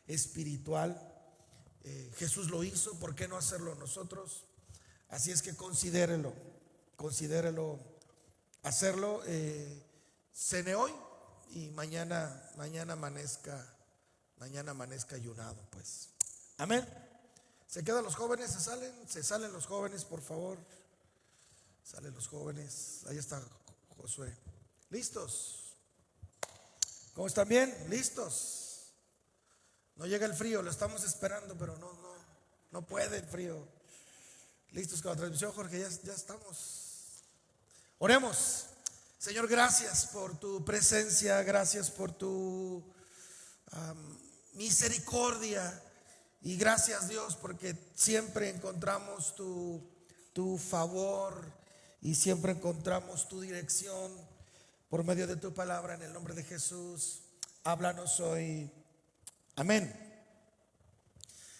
espiritual. Jesús lo hizo, ¿por qué no hacerlo nosotros? Así es que considérelo hacerlo. Cene hoy y mañana amanezca ayunado, pues. Amén. Se quedan los jóvenes, se salen los jóvenes, por favor. Salen los jóvenes. Ahí está Josué. ¿Listos? ¿Cómo están? ¿Bien? ¿Listos? No llega el frío, lo estamos esperando, pero no puede el frío. ¿Listos con la transmisión, Jorge? Ya estamos. Oremos. Señor, gracias por tu presencia, gracias por tu misericordia, y gracias, Dios, porque siempre encontramos tu favor y siempre encontramos tu dirección por medio de tu palabra. En el nombre de Jesús, háblanos hoy. Amén.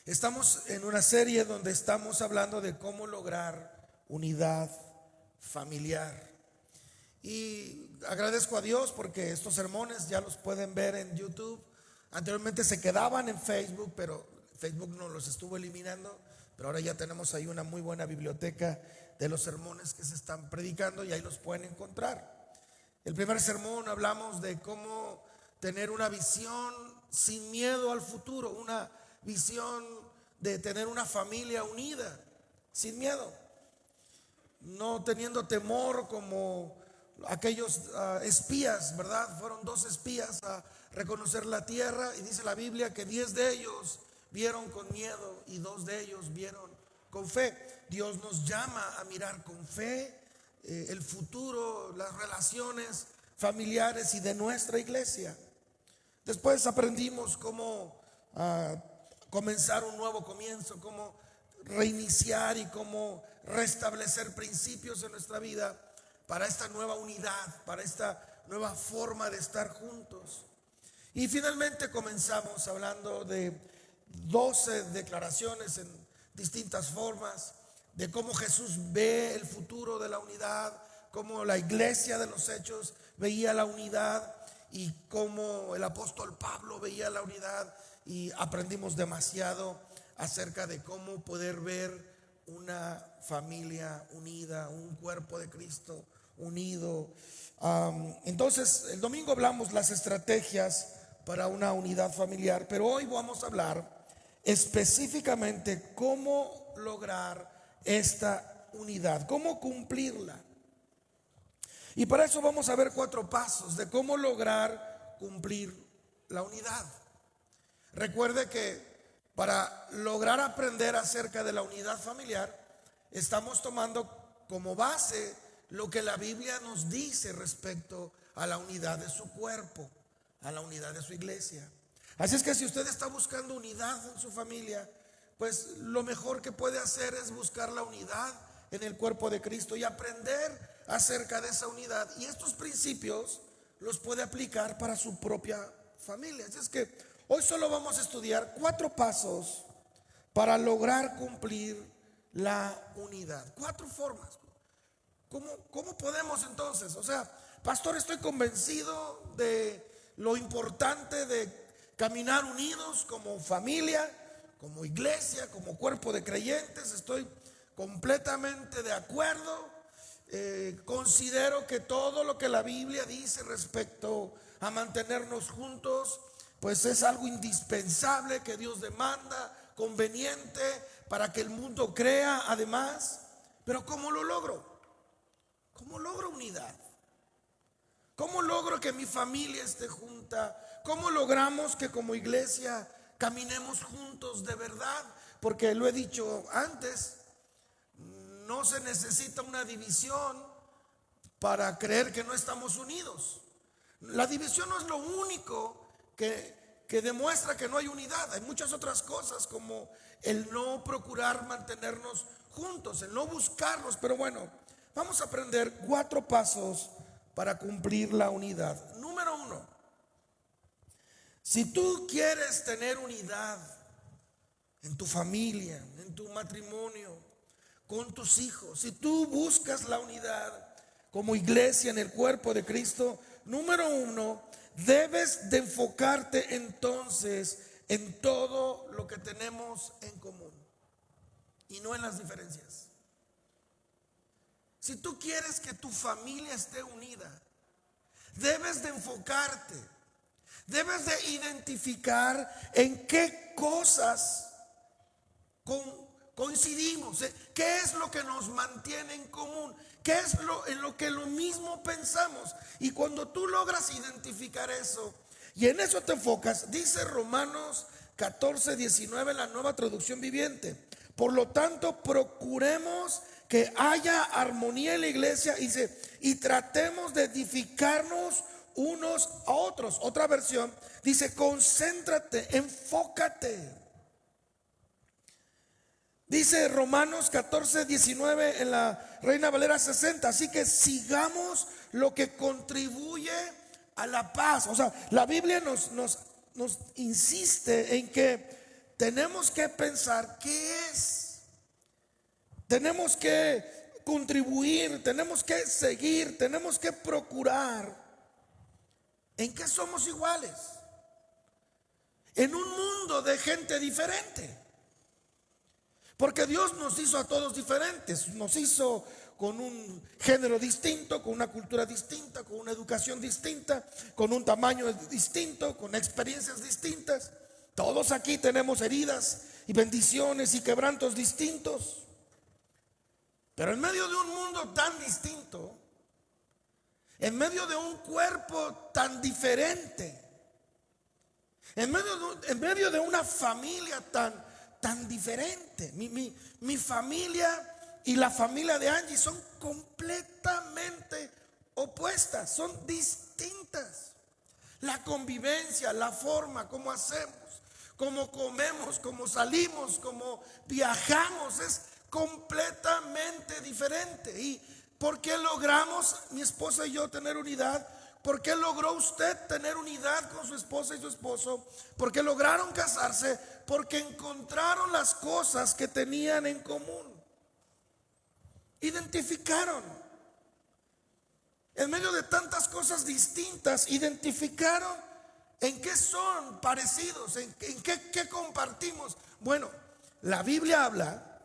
Estamos en una serie donde estamos hablando de cómo lograr unidad familiar. Y agradezco a Dios porque estos sermones ya los pueden ver en YouTube. Anteriormente se quedaban en Facebook, pero Facebook nos los estuvo eliminando. Pero ahora ya tenemos ahí una muy buena biblioteca de los sermones que se están predicando y ahí los pueden encontrar. El primer sermón hablamos de cómo tener una visión sin miedo al futuro, una visión de tener una familia unida, sin miedo, no teniendo temor como aquellos espías, ¿verdad? Fueron 2 espías a reconocer la tierra y dice la Biblia que 10 de ellos vieron con miedo y 2 de ellos vieron con fe. Dios nos llama a mirar con fe el futuro, las relaciones familiares y de nuestra iglesia. Después aprendimos cómo comenzar un nuevo comienzo, cómo reiniciar y cómo restablecer principios en nuestra vida para esta nueva unidad, para esta nueva forma de estar juntos. Y finalmente comenzamos hablando de 12 declaraciones en distintas formas de cómo Jesús ve el futuro de la unidad, cómo la iglesia de los Hechos veía la unidad y cómo el apóstol Pablo veía la unidad, y aprendimos demasiado acerca de cómo poder ver una familia unida, un cuerpo de Cristo unido. Entonces el domingo hablamos las estrategias para una unidad familiar, pero hoy vamos a hablar específicamente cómo lograr esta unidad, cómo cumplirla. Y para eso vamos a ver 4 pasos de cómo lograr cumplir la unidad. Recuerde que para lograr aprender acerca de la unidad familiar, estamos tomando como base lo que la Biblia nos dice respecto a la unidad de su cuerpo, a la unidad de su iglesia. Así es que si usted está buscando unidad en su familia, pues lo mejor que puede hacer es buscar la unidad en el cuerpo de Cristo y aprender acerca de esa unidad. Y estos principios los puede aplicar para su propia familia. Así es que hoy solo vamos a estudiar 4 pasos para lograr cumplir la unidad. 4 formas. ¿Cómo podemos entonces? O sea, pastor, estoy convencido de lo importante de caminar unidos como familia, como iglesia, como cuerpo de creyentes. Estoy completamente de acuerdo. Considero que todo lo que la Biblia dice respecto a mantenernos juntos, pues es algo indispensable que Dios demanda, conveniente para que el mundo crea además. Pero ¿cómo lo logro? ¿Cómo logro unidad? ¿Cómo logro que mi familia esté junta? ¿Cómo logramos que como iglesia caminemos juntos de verdad? Porque lo he dicho antes, no se necesita una división para creer que no estamos unidos. La división no es lo único que demuestra que no hay unidad. Hay muchas otras cosas como el no procurar mantenernos juntos, el no buscarnos. Pero bueno, vamos a aprender 4 pasos para cumplir la unidad. Número 1, si tú quieres tener unidad en tu familia, en tu matrimonio, con tus hijos, si tú buscas la unidad como iglesia en el cuerpo de Cristo, número 1, debes de enfocarte entonces en todo lo que tenemos en común y no en las diferencias. Si tú quieres que tu familia esté unida, debes de enfocarte, debes de identificar en qué cosas coincidimos, qué es lo que nos mantiene en común, qué es en lo que lo mismo pensamos. Y cuando tú logras identificar eso y en eso te enfocas, dice Romanos 14:19, la Nueva Traducción Viviente: por lo tanto, procuremos que haya armonía en la iglesia y tratemos de edificarnos unos a otros. Otra versión dice: concéntrate, enfócate. Dice Romanos 14:19 en la Reina Valera 60: así que sigamos lo que contribuye a la paz. O sea, la Biblia nos insiste en que tenemos que pensar qué es, tenemos que contribuir, tenemos que seguir, tenemos que procurar en qué somos iguales en un mundo de gente diferente. Porque Dios nos hizo a todos diferentes, nos hizo con un género distinto, con una cultura distinta, con una educación distinta, con un tamaño distinto, con experiencias distintas. Todos aquí tenemos heridas y bendiciones y quebrantos distintos. Pero en medio de un mundo tan distinto, en medio de un cuerpo tan diferente, en medio de una familia tan diferente. Mi familia y la familia de Angie son completamente opuestas, son distintas. La convivencia, la forma como hacemos, cómo comemos, cómo salimos, cómo viajamos, es completamente diferente. ¿Y por qué logramos, mi esposa y yo, tener unidad? ¿Por qué logró usted tener unidad con su esposa y su esposo? ¿Por qué lograron casarse? Porque encontraron las cosas que tenían en común. Identificaron. En medio de tantas cosas distintas, identificaron en qué son parecidos, en qué compartimos. Bueno, la Biblia habla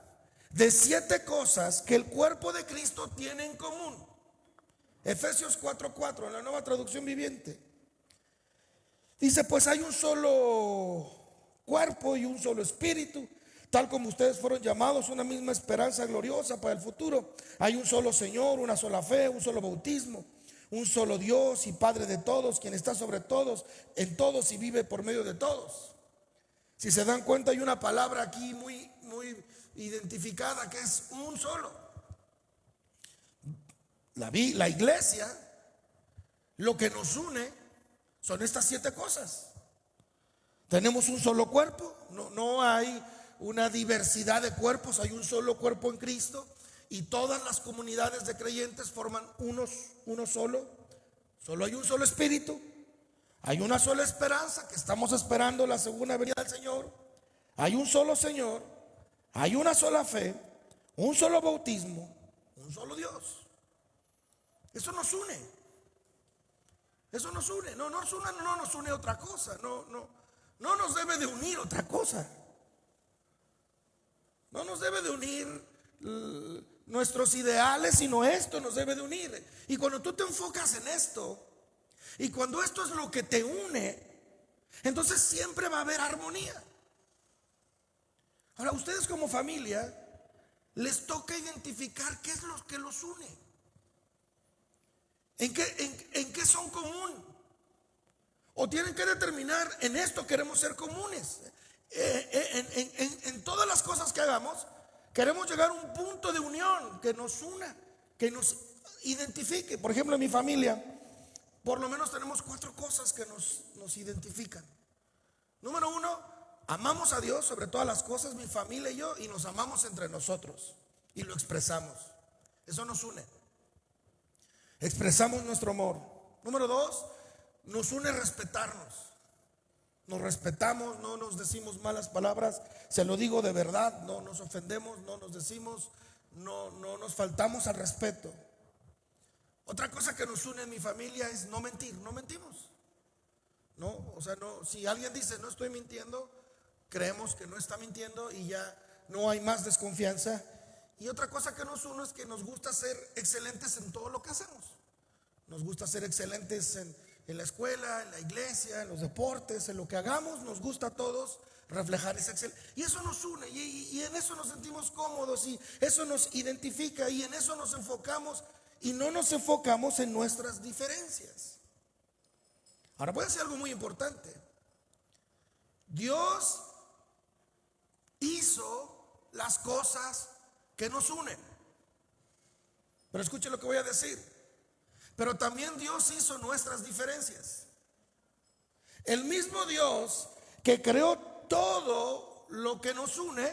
de 7 cosas que el cuerpo de Cristo tiene en común. Efesios 4:4 en la Nueva Traducción Viviente dice: pues hay un solo cuerpo y un solo espíritu, tal como ustedes fueron llamados, una misma esperanza gloriosa para el futuro. Hay un solo Señor, una sola fe, un solo bautismo, un solo Dios y Padre de todos, quien está sobre todos, en todos y vive por medio de todos. Si se dan cuenta, hay una palabra aquí muy identificada, que es un solo. La iglesia, lo que nos une son estas 7 cosas. Tenemos un solo cuerpo, no hay una diversidad de cuerpos, hay un solo cuerpo en Cristo, y todas las comunidades de creyentes forman uno solo. Solo hay un solo espíritu, hay una sola esperanza, que estamos esperando la segunda venida del Señor. Hay un solo Señor, hay una sola fe, un solo bautismo, un solo Dios. Eso nos une. Eso nos une. No nos une otra cosa. No nos debe de unir otra cosa. No nos debe de unir nuestros ideales, sino esto nos debe de unir. Y cuando tú te enfocas en esto, y cuando esto es lo que te une, entonces siempre va a haber armonía. Ahora, ustedes como familia les toca identificar qué es lo que los une. ¿En qué son común? O tienen que determinar: en esto queremos ser comunes. En todas las cosas que hagamos, queremos llegar a un punto de unión que nos una, que nos identifique. Por ejemplo, en mi familia, por lo menos tenemos 4 cosas que nos identifican. Número 1, amamos a Dios sobre todas las cosas, mi familia y yo, y nos amamos entre nosotros y lo expresamos. Eso nos une. Expresamos nuestro amor. Número 2, nos une respetarnos. Nos respetamos, no nos decimos malas palabras, se lo digo de verdad, no nos ofendemos, no nos decimos, no nos faltamos al respeto. Otra cosa que nos une en mi familia es no mentir, no mentimos. ¿no? O sea, no, si alguien dice no estoy mintiendo, creemos que no está mintiendo y ya no hay más desconfianza. Y otra cosa que nos une es que nos gusta ser excelentes en todo lo que hacemos. Nos gusta ser excelentes en la escuela, en la iglesia, en los deportes, en lo que hagamos. Nos gusta a todos reflejar esa excelencia. Y eso nos une y en eso nos sentimos cómodos y eso nos identifica y en eso nos enfocamos y no nos enfocamos en nuestras diferencias. Ahora voy a decir algo muy importante. Dios hizo las cosas que nos unen. Pero escuche lo que voy a decir. Pero también Dios hizo nuestras diferencias. El mismo Dios que creó todo lo que nos une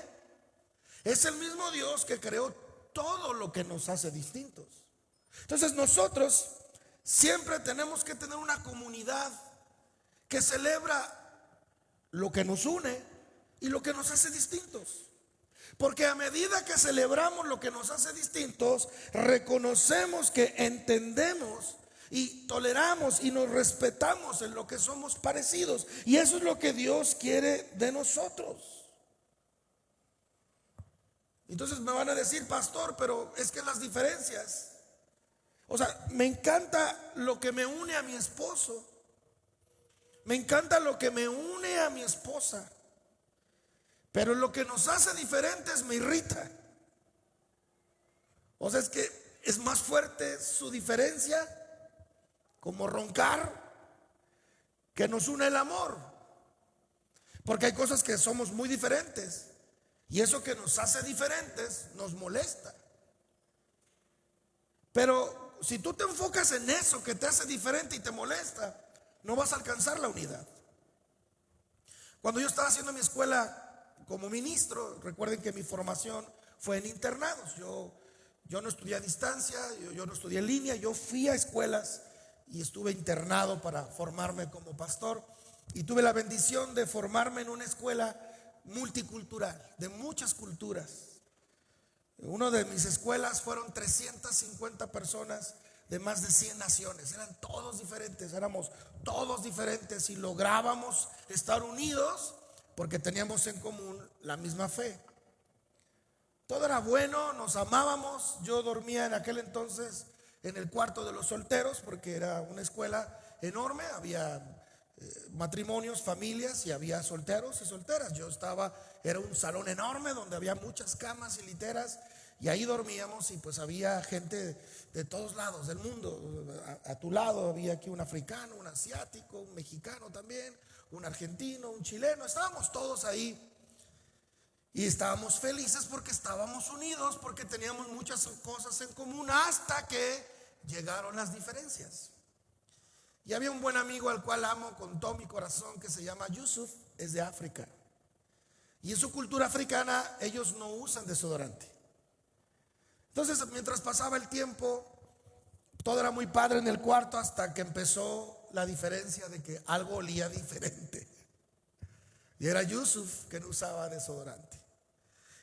es el mismo Dios que creó todo lo que nos hace distintos. Entonces nosotros siempre tenemos que tener una comunidad que celebra lo que nos une y lo que nos hace distintos. Porque a medida que celebramos lo que nos hace distintos, reconocemos que entendemos y toleramos y nos respetamos en lo que somos parecidos. Y eso es lo que Dios quiere de nosotros. Entonces me van a decir, pastor, pero es que las diferencias. O sea, me encanta lo que me une a mi esposo. Me encanta lo que me une a mi esposa. Pero lo que nos hace diferentes me irrita. O sea, es que es más fuerte su diferencia, como roncar, que nos une el amor. Porque hay cosas que somos muy diferentes y eso que nos hace diferentes nos molesta. Pero si tú te enfocas en eso que te hace diferente y te molesta, no vas a alcanzar la unidad. Cuando yo estaba haciendo mi escuela como ministro, recuerden que mi formación fue en internados. Yo no estudié a distancia, yo no estudié en línea, yo fui a escuelas y estuve internado para formarme como pastor. Y tuve la bendición de formarme en una escuela multicultural, de muchas culturas. Una de mis escuelas fueron 350 personas de más de 100 naciones. Eran todos diferentes, éramos todos diferentes y lográbamos estar unidos porque teníamos en común la misma fe. Todo era bueno, nos amábamos. Yo dormía en aquel entonces en el cuarto de los solteros porque era una escuela enorme. Había matrimonios, familias y había solteros y solteras. Era un salón enorme donde había muchas camas y literas y ahí dormíamos y pues había gente de todos lados del mundo. A tu lado había aquí un africano, un asiático, un mexicano también, un argentino, un chileno. Estábamos todos ahí y estábamos felices porque estábamos unidos, porque teníamos muchas cosas en común hasta que llegaron las diferencias. Y había un buen amigo al cual amo con todo mi corazón que se llama Yusuf, es de África. Y en su cultura africana ellos no usan desodorante. Entonces mientras pasaba el tiempo, todo era muy padre en el cuarto hasta que empezó la diferencia de que algo olía diferente. Y era Yusuf que no usaba desodorante.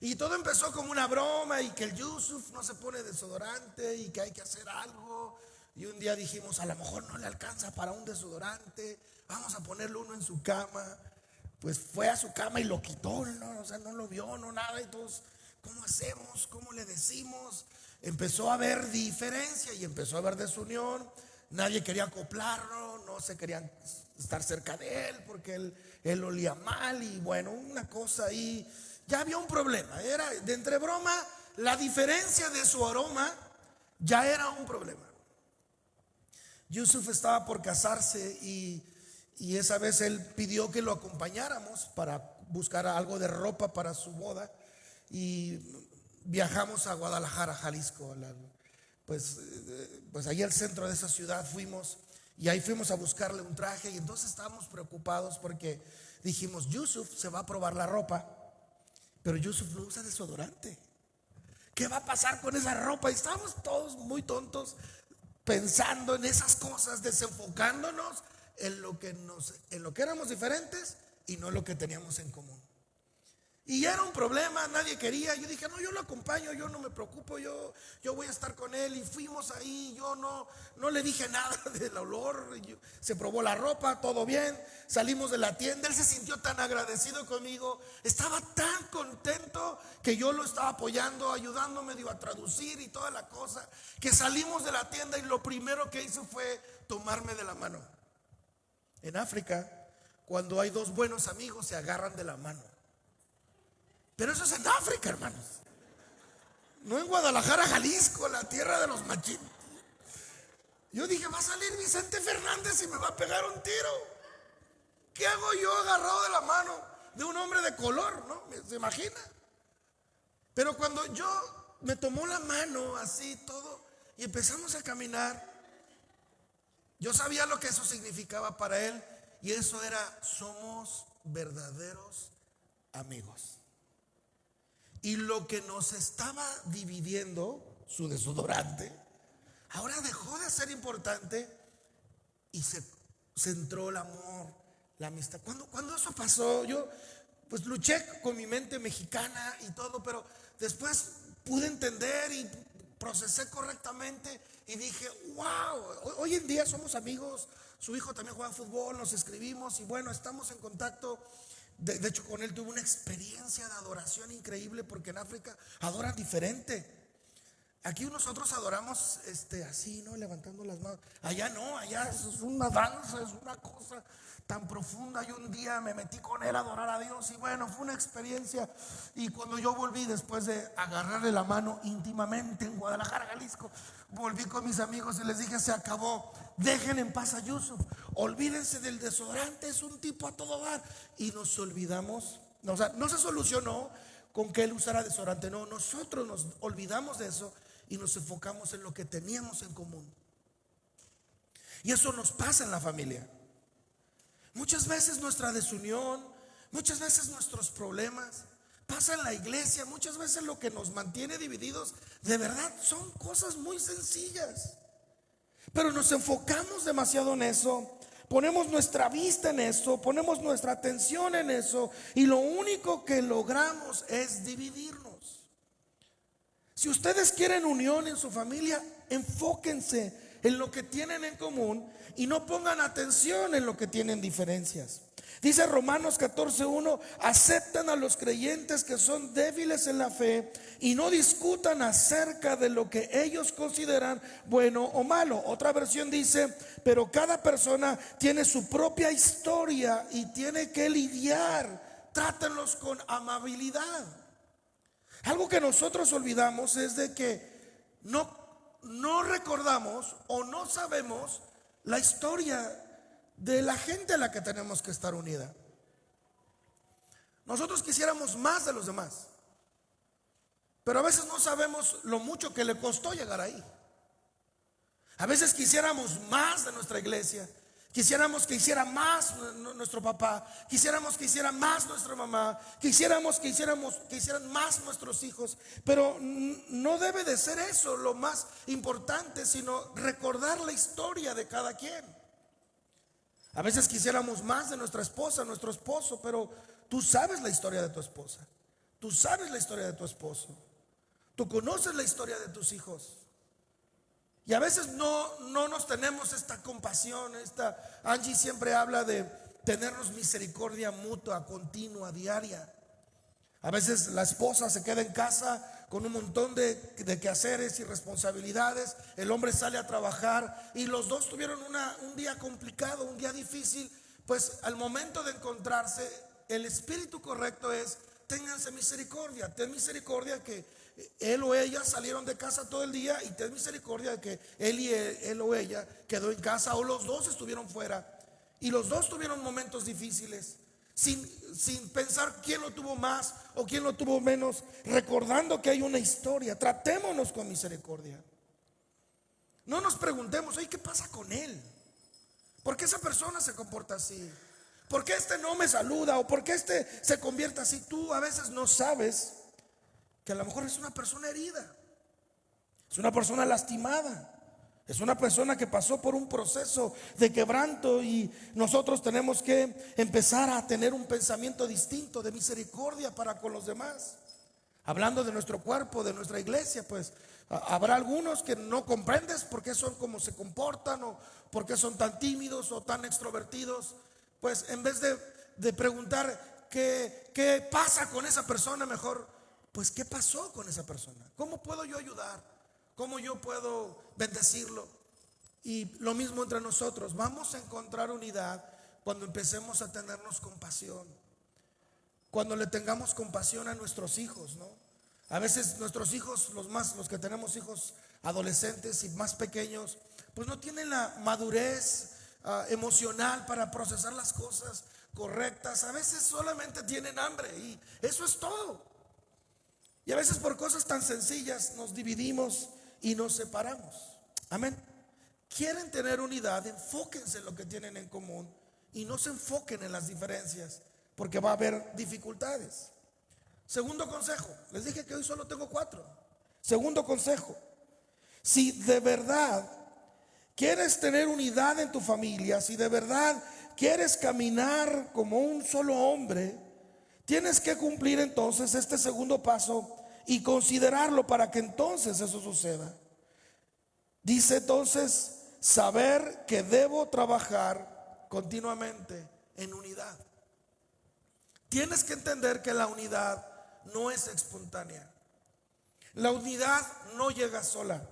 Y todo empezó como una broma y que el Yusuf no se pone desodorante y que hay que hacer algo. Y un día dijimos, a lo mejor no le alcanza para un desodorante, vamos a ponerle uno en su cama. Pues fue a su cama y lo quitó, ¿no? O sea, no lo vio, no nada. Y todos, ¿cómo hacemos? ¿Cómo le decimos? Empezó a haber diferencia y empezó a haber desunión. Nadie quería acoplarlo, no se querían estar cerca de él porque él olía mal. Y bueno, una cosa ahí, ya había un problema. Era de entre broma, la diferencia de su aroma ya era un problema. Yusuf estaba por casarse y esa vez él pidió que lo acompañáramos para buscar algo de ropa para su boda. Y viajamos a Guadalajara, Jalisco. Pues ahí al centro de esa ciudad fuimos y ahí fuimos a buscarle un traje. Y entonces estábamos preocupados porque dijimos, Yusuf se va a probar la ropa, pero Yusuf no usa desodorante. ¿Qué va a pasar con esa ropa? Y estábamos todos muy tontos pensando en esas cosas, desenfocándonos en lo que éramos diferentes y no lo que teníamos en común. Y era un problema, nadie quería. Yo dije, no, yo lo acompaño, yo no me preocupo, yo voy a estar con él. Y fuimos ahí, yo no le dije nada del olor. Se probó la ropa, todo bien. Salimos de la tienda, él se sintió tan agradecido conmigo. Estaba tan contento que yo lo estaba apoyando, ayudándome a traducir y toda la cosa, que salimos de la tienda y lo primero que hizo fue tomarme de la mano. En África, cuando hay dos buenos amigos, se agarran de la mano. Pero eso es en África, hermanos. No en Guadalajara, Jalisco, la tierra de los machitos. Yo dije, va a salir Vicente Fernández y me va a pegar un tiro. ¿Qué hago yo agarrado de la mano de un hombre de color? ¿No? ¿Se imagina? Pero cuando yo me tomó la mano así todo y empezamos a caminar, yo sabía lo que eso significaba para él. Y eso era, somos verdaderos amigos. Y lo que nos estaba dividiendo, su desodorante, ahora dejó de ser importante y se centró el amor, la amistad. Cuando eso pasó, yo pues luché con mi mente mexicana y todo, pero después pude entender y procesé correctamente y dije, wow, hoy en día somos amigos. Su hijo también juega fútbol, nos escribimos y bueno, estamos en contacto. De hecho, con él tuve una experiencia de adoración increíble, porque en África adoran diferente. Aquí nosotros adoramos así, ¿no? Levantando las manos. Allá no, allá es una danza, es una cosa tan profunda. Y un día me metí con él a adorar a Dios y bueno, fue una experiencia. Y cuando yo volví, después de agarrarle la mano íntimamente en Guadalajara, Jalisco, volví con mis amigos y les dije, se acabó, dejen en paz a Yusuf, olvídense del desodorante, es un tipo a todo dar. Y nos olvidamos, o sea, no se solucionó con que él usara desodorante, no, nosotros nos olvidamos de eso y nos enfocamos en lo que teníamos en común. Y eso nos pasa en la familia. Muchas veces nuestra desunión, muchas veces nuestros problemas pasa en la iglesia. Muchas veces lo que nos mantiene divididos de verdad son cosas muy sencillas, pero nos enfocamos demasiado en eso, ponemos nuestra vista en eso, ponemos nuestra atención en eso, y lo único que logramos es dividirnos. Si ustedes quieren unión en su familia, enfóquense en lo que tienen en común y no pongan atención en lo que tienen diferencias. Dice Romanos 14:1, aceptan a los creyentes que son débiles en la fe y no discutan acerca de lo que ellos consideran bueno o malo. Otra versión dice, pero cada persona tiene su propia historia y tiene que lidiar, trátenlos con amabilidad. Algo que nosotros olvidamos es de que no recordamos o no sabemos la historia de la gente a la que tenemos que estar unida. Nosotros quisiéramos más de los demás, pero a veces no sabemos lo mucho que le costó llegar ahí. A veces quisiéramos más de nuestra iglesia, quisiéramos que hiciera más nuestro papá, quisiéramos que hiciera más nuestra mamá, quisiéramos que hicieran más nuestros hijos, pero no debe de ser eso lo más importante, sino recordar la historia de cada quien. A veces quisiéramos más de nuestra esposa, nuestro esposo, pero tú sabes la historia de tu esposa, tú sabes la historia de tu esposo, tú conoces la historia de tus hijos. Y a veces no nos tenemos esta compasión. Angie siempre habla de tenernos misericordia mutua, continua, diaria. A veces la esposa se queda en casa con un montón de quehaceres y responsabilidades. El hombre sale a trabajar y los dos tuvieron un día complicado, un día difícil. Pues al momento de encontrarse, el espíritu correcto es: ténganse misericordia. Ten misericordia que él o ella salieron de casa todo el día, y ten misericordia de que él o ella quedó en casa, o los dos estuvieron fuera y los dos tuvieron momentos difíciles, sin pensar quién lo tuvo más o quién lo tuvo menos, recordando que hay una historia. Tratémonos con misericordia. No nos preguntemos, oye, ¿qué pasa con él? ¿Por qué esa persona se comporta así? ¿Por qué este no me saluda? ¿O por qué este se convierte así? Tú a veces no sabes que a lo mejor es una persona herida, es una persona lastimada, Es una persona que pasó por un proceso de quebranto y nosotros tenemos que empezar a tener un pensamiento distinto de misericordia para con los demás. Hablando de nuestro cuerpo, de nuestra iglesia, pues habrá algunos que no comprendes por qué son como se comportan o por qué son tan tímidos o tan extrovertidos. Pues en vez de preguntar qué pasa con esa persona, mejor, pues qué pasó con esa persona, cómo puedo yo ayudar, cómo yo puedo bendecirlo. Y lo mismo entre nosotros, vamos a encontrar unidad cuando empecemos a tenernos compasión, cuando le tengamos compasión a nuestros hijos, ¿no? A veces nuestros hijos, los que tenemos hijos adolescentes y más pequeños, pues no tienen la madurez emocional para procesar las cosas correctas. A veces solamente tienen hambre y eso es todo. Y a veces por cosas tan sencillas nos dividimos y nos separamos. Amén. Quieren tener unidad, enfóquense en lo que tienen en común y no se enfoquen en las diferencias, porque va a haber dificultades. Segundo consejo, les dije que hoy solo tengo 4. Segundo consejo, si de verdad quieres tener unidad en tu familia, si de verdad quieres caminar como un solo hombre, tienes que cumplir entonces este segundo paso y considerarlo para que entonces eso suceda. Dice entonces, saber que debo trabajar continuamente en unidad. Tienes que entender que la unidad no es espontánea. La unidad no llega sola.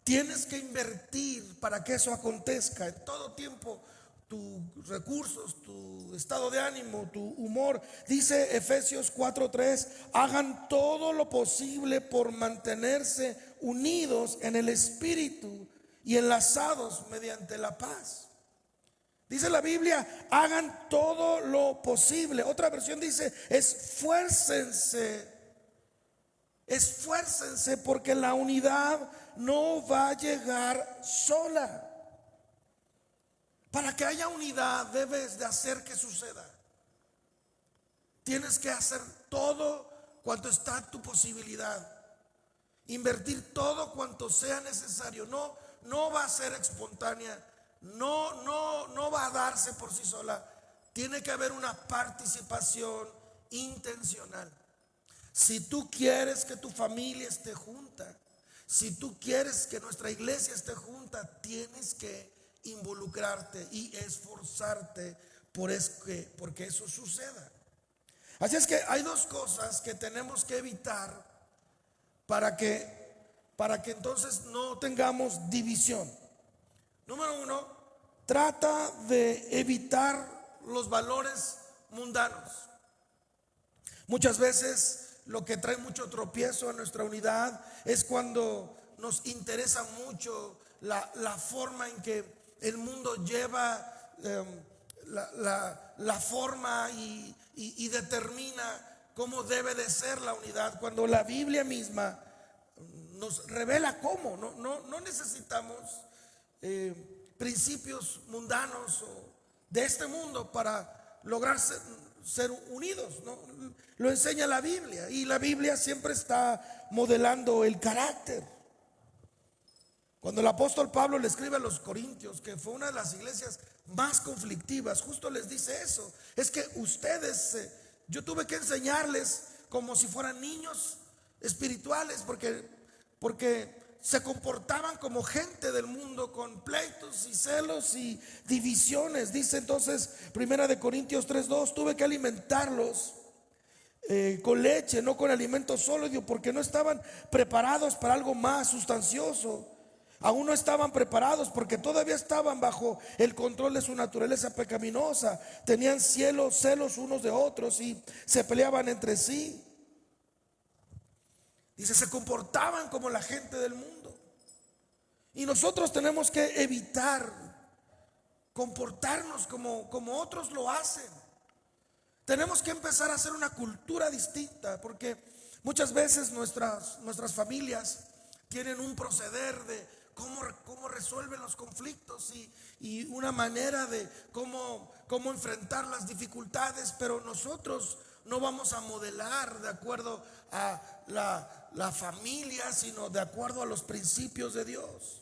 Tienes que invertir para que eso acontezca en todo tiempo. Tus recursos, tu estado de ánimo, tu humor. Dice Efesios 4:3, hagan todo lo posible por mantenerse unidos en el espíritu y enlazados mediante la paz. Dice la Biblia, hagan todo lo posible. Otra versión dice, esfuércense. Esfuércense porque la unidad no va a llegar sola. Para que haya unidad debes de hacer que suceda. Tienes que hacer todo cuanto está en tu posibilidad. Invertir todo cuanto sea necesario. No va a ser espontánea. No va a darse por sí sola. Tiene que haber una participación intencional. Si tú quieres que tu familia esté junta, si tú quieres que nuestra iglesia esté junta, tienes que involucrarte y esforzarte porque eso suceda. Así es que hay 2 cosas que tenemos que evitar para que entonces no tengamos división. Número 1, trata de evitar los valores mundanos. Muchas veces lo que trae mucho tropiezo a nuestra unidad es cuando nos interesa mucho la forma en que el mundo lleva la forma y determina cómo debe de ser la unidad, cuando la Biblia misma nos revela cómo. No necesitamos principios mundanos o de este mundo para lograr ser unidos, ¿no? Lo enseña la Biblia y la Biblia siempre está modelando el carácter. Cuando el apóstol Pablo le escribe a los Corintios, que fue una de las iglesias más conflictivas, justo les dice eso. Es que ustedes, yo tuve que enseñarles como si fueran niños espirituales, porque se comportaban como gente del mundo con pleitos y celos y divisiones. Dice entonces 1 Corintios 3:2, tuve que alimentarlos con leche, no con alimento sólido, porque no estaban preparados para algo más sustancioso. Aún no estaban preparados porque todavía estaban bajo el control de su naturaleza pecaminosa. Tenían celos unos de otros y se peleaban entre sí. Dice, se comportaban como la gente del mundo. Y nosotros tenemos que evitar comportarnos como otros lo hacen. Tenemos que empezar a hacer una cultura distinta, porque muchas veces nuestras familias tienen un proceder de cómo resuelven los conflictos y una manera de cómo enfrentar las dificultades, pero nosotros no vamos a modelar de acuerdo a la familia, sino de acuerdo a los principios de Dios.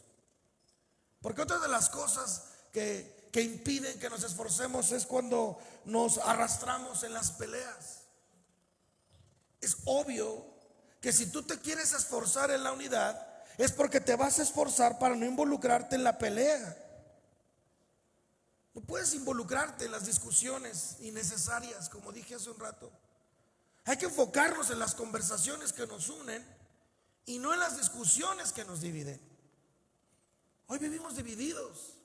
Porque otra de las cosas que impiden que nos esforcemos es cuando nos arrastramos en las peleas. Es obvio que si tú te quieres esforzar en la unidad, es porque te vas a esforzar para no involucrarte en la pelea. No puedes involucrarte en las discusiones innecesarias, como dije hace un rato. Hay que enfocarnos en las conversaciones que nos unen y no en las discusiones que nos dividen. Hoy vivimos divididos.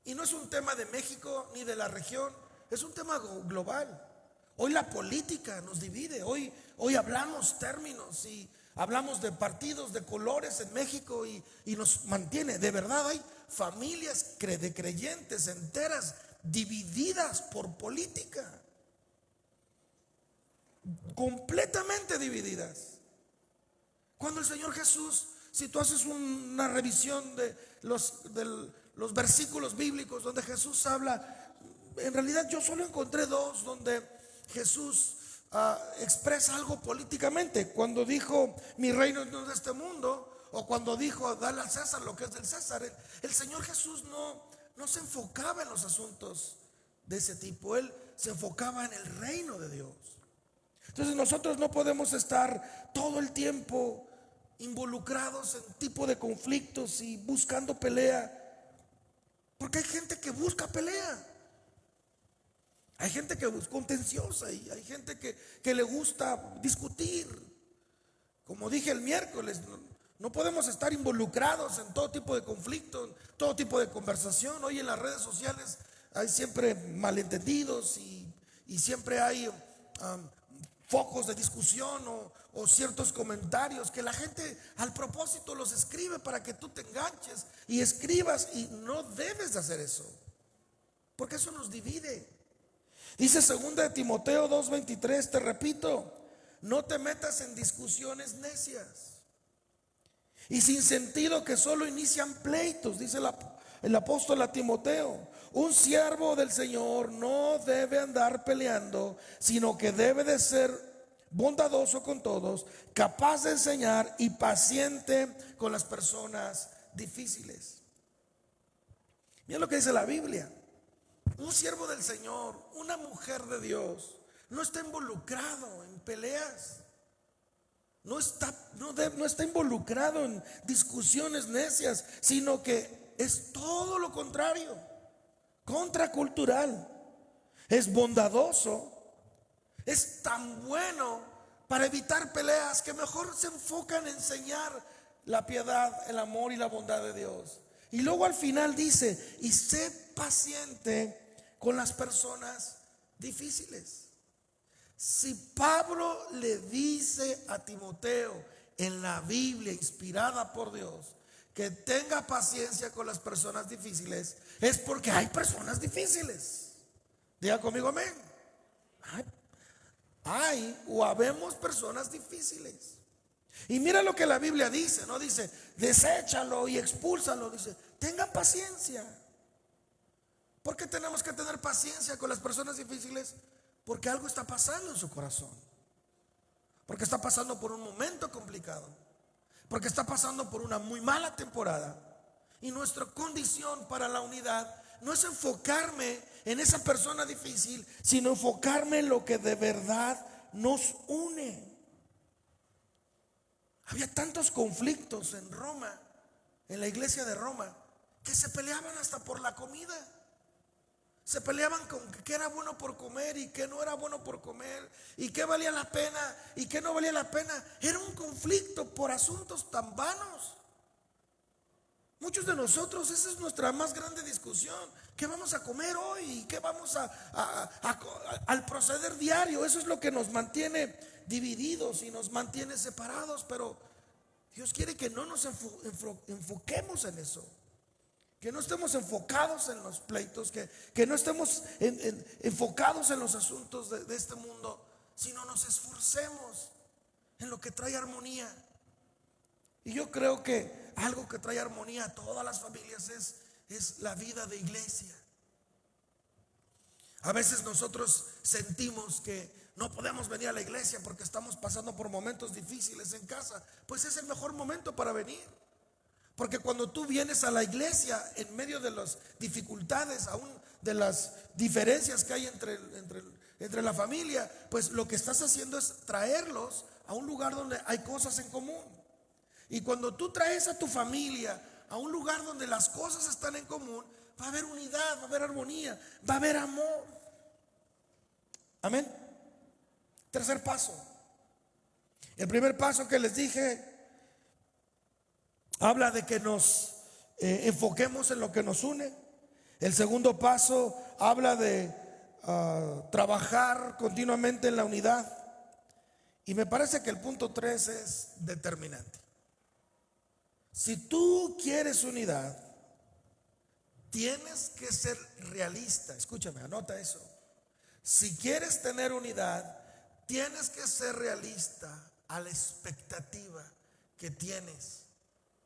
Y no es un tema de México ni de la región, es un tema global. Hoy la política nos divide. Hoy hablamos términos y hablamos de partidos, de colores en México y nos mantiene. De verdad hay familias de creyentes enteras divididas por política. Completamente divididas. Cuando el Señor Jesús, si tú haces una revisión de los versículos bíblicos donde Jesús habla, en realidad yo solo encontré dos donde Jesús expresa algo políticamente. Cuando dijo mi reino no es de este mundo, o cuando dijo dale al César lo que es del César. El Señor Jesús no se enfocaba en los asuntos de ese tipo. Él se enfocaba en el reino de Dios. Entonces nosotros no podemos estar todo el tiempo involucrados en tipo de conflictos y buscando pelea, porque hay gente que busca pelea. Hay gente que es contenciosa y hay gente que le gusta discutir. Como dije el miércoles, no podemos estar involucrados en todo tipo de conflicto, en todo tipo de conversación. Hoy en las redes sociales hay siempre malentendidos y siempre hay focos de discusión o ciertos comentarios que la gente al propósito los escribe para que tú te enganches y escribas, y no debes de hacer eso, porque eso nos divide. Dice 2 Timoteo 2:23, te repito, no te metas en discusiones necias y sin sentido que solo inician pleitos. Dice el apóstol a Timoteo, un siervo del Señor no debe andar peleando, sino que debe de ser bondadoso con todos, capaz de enseñar y paciente con las personas difíciles. Mira lo que dice la Biblia. Un siervo del Señor, una mujer de Dios, no está involucrado en peleas. No está involucrado en discusiones necias, sino que es todo lo contrario, contracultural. Es bondadoso, es tan bueno para evitar peleas que mejor se enfoca en enseñar la piedad, el amor y la bondad de Dios. Y luego al final dice, y sé paciente con las personas difíciles. Si Pablo le dice a Timoteo en la Biblia inspirada por Dios que tenga paciencia con las personas difíciles, es porque hay personas difíciles. Diga conmigo amén. Hay o habemos personas difíciles. Y mira lo que la Biblia dice, no dice deséchalo y expúlsalo, dice tengan paciencia. ¿Por qué tenemos que tener paciencia con las personas difíciles? Porque algo está pasando en su corazón, porque está pasando por un momento complicado, porque está pasando por una muy mala temporada. Y nuestra condición para la unidad no es enfocarme en esa persona difícil, sino enfocarme en lo que de verdad nos une. Había tantos conflictos en Roma, en la iglesia de Roma, que se peleaban hasta por la comida. Se peleaban con qué era bueno por comer y qué no era bueno por comer, y qué valía la pena y qué no valía la pena. Era un conflicto por asuntos tan vanos. Muchos de nosotros, esa es nuestra más grande discusión. ¿Qué vamos a comer hoy? ¿Qué vamos al proceder diario? Eso es lo que nos mantiene divididos y nos mantiene separados. Pero Dios quiere que no nos enfoquemos en eso, que no estemos enfocados en los pleitos, que no estemos enfocados en los asuntos de este mundo, sino nos esforcemos en lo que trae armonía. Y yo creo que algo que trae armonía a todas las familias es la vida de iglesia. A veces nosotros sentimos que no podemos venir a la iglesia porque estamos pasando por momentos difíciles en casa. Pues es el mejor momento para venir, Porque cuando tú vienes a la iglesia en medio de las dificultades, aún de las diferencias que hay entre la familia, pues lo que estás haciendo es traerlos a un lugar donde hay cosas en común. Y cuando tú traes a tu familia a un lugar donde las cosas están en común, va a haber unidad, va a haber armonía, va a haber amor. Amén. Tercer paso. El primer paso que les dije habla de que nos enfoquemos en lo que nos une. El segundo paso habla de trabajar continuamente en la unidad. Y me parece que el punto 3 es determinante. Si tú quieres unidad, tienes que ser realista. Escúchame, anota eso. Si quieres tener unidad, tienes que ser realista a la expectativa que tienes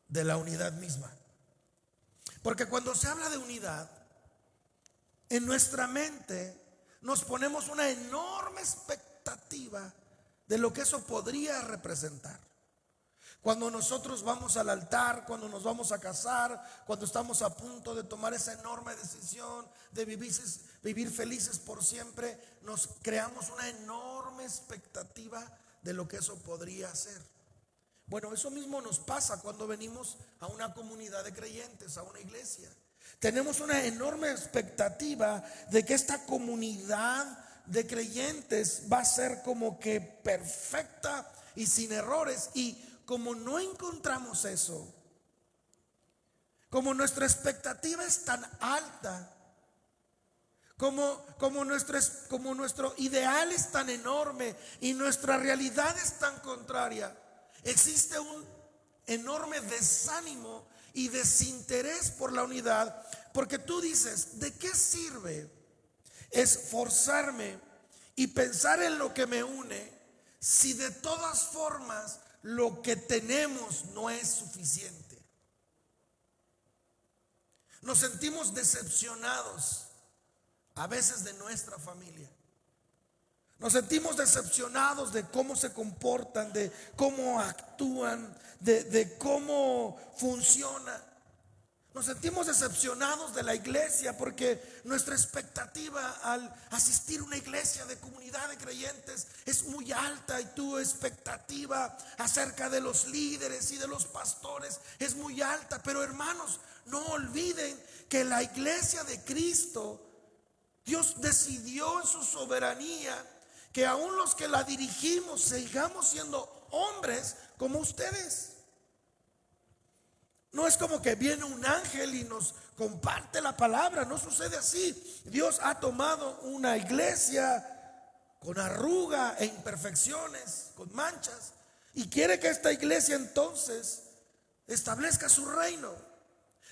de la unidad misma. Porque cuando se habla de unidad, en nuestra mente nos ponemos una enorme expectativa de lo que eso podría representar. Cuando nosotros vamos al altar, cuando nos vamos a casar, cuando estamos a punto de tomar esa enorme decisión de vivir felices por siempre, nos creamos una enorme expectativa de lo que eso podría ser. Bueno, eso mismo nos pasa cuando venimos a una comunidad de creyentes, a una iglesia. Tenemos una enorme expectativa de que esta comunidad de creyentes va a ser como que perfecta y sin errores. Y como no encontramos eso, como nuestra expectativa es tan alta, como nuestro ideal es tan enorme y nuestra realidad es tan contraria, existe un enorme desánimo y desinterés por la unidad, porque tú dices, ¿de qué sirve esforzarme y pensar en lo que me une si de todas formas lo que tenemos no es suficiente? Nos sentimos decepcionados a veces de nuestra familia. Nos sentimos decepcionados de cómo se comportan, de cómo actúan, de cómo funciona. Nos sentimos decepcionados de la iglesia porque nuestra expectativa al asistir a una iglesia de comunidad de creyentes es muy alta, y tu expectativa acerca de los líderes y de los pastores es muy alta. Pero hermanos, no olviden que la iglesia de Cristo, Dios decidió en su soberanía que aún los que la dirigimos sigamos siendo hombres como ustedes. No es como que viene un ángel y nos comparte la palabra, no sucede así. Dios ha tomado una iglesia con arruga e imperfecciones, con manchas, y quiere que esta iglesia entonces establezca su reino.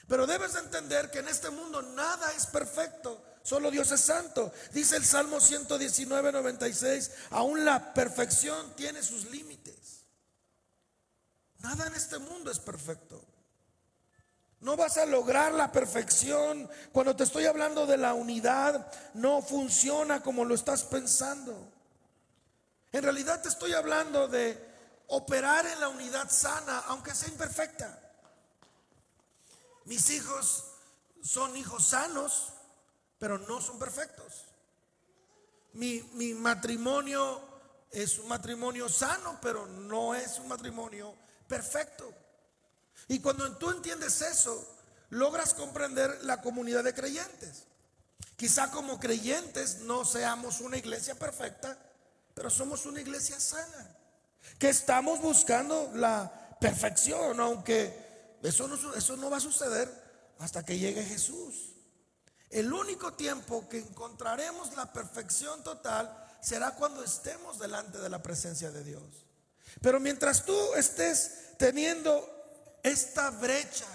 Pero debes entender que en este mundo nada es perfecto, solo Dios es santo. Dice el Salmo 119:96, aún la perfección tiene sus límites. Nada en este mundo es perfecto. No vas a lograr la perfección. Cuando te estoy hablando de la unidad, no funciona como lo estás pensando. En realidad te estoy hablando de operar en la unidad sana, aunque sea imperfecta. Mis hijos son hijos sanos, pero no son perfectos. Mi matrimonio es un matrimonio sano, pero no es un matrimonio perfecto. Y cuando tú entiendes eso, logras comprender la comunidad de creyentes. Quizá como creyentes no seamos una iglesia perfecta, pero somos una iglesia sana, que estamos buscando la perfección, aunque eso no va a suceder hasta que llegue Jesús. El único tiempo que encontraremos la perfección total será cuando estemos delante de la presencia de Dios. Pero mientras tú estés teniendo esta brecha,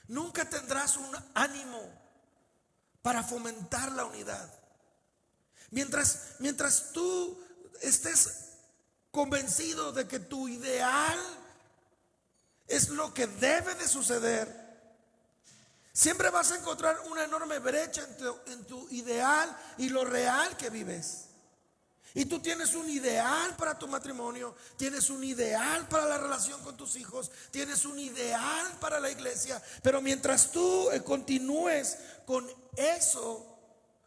nunca tendrás un ánimo para fomentar la unidad. Mientras tú estés convencido de que tu ideal es lo que debe de suceder, siempre vas a encontrar una enorme brecha en tu ideal y lo real que vives. Y tú tienes un ideal para tu matrimonio, tienes un ideal para la relación con tus hijos, tienes un ideal para la iglesia. Pero mientras tú continúes con eso,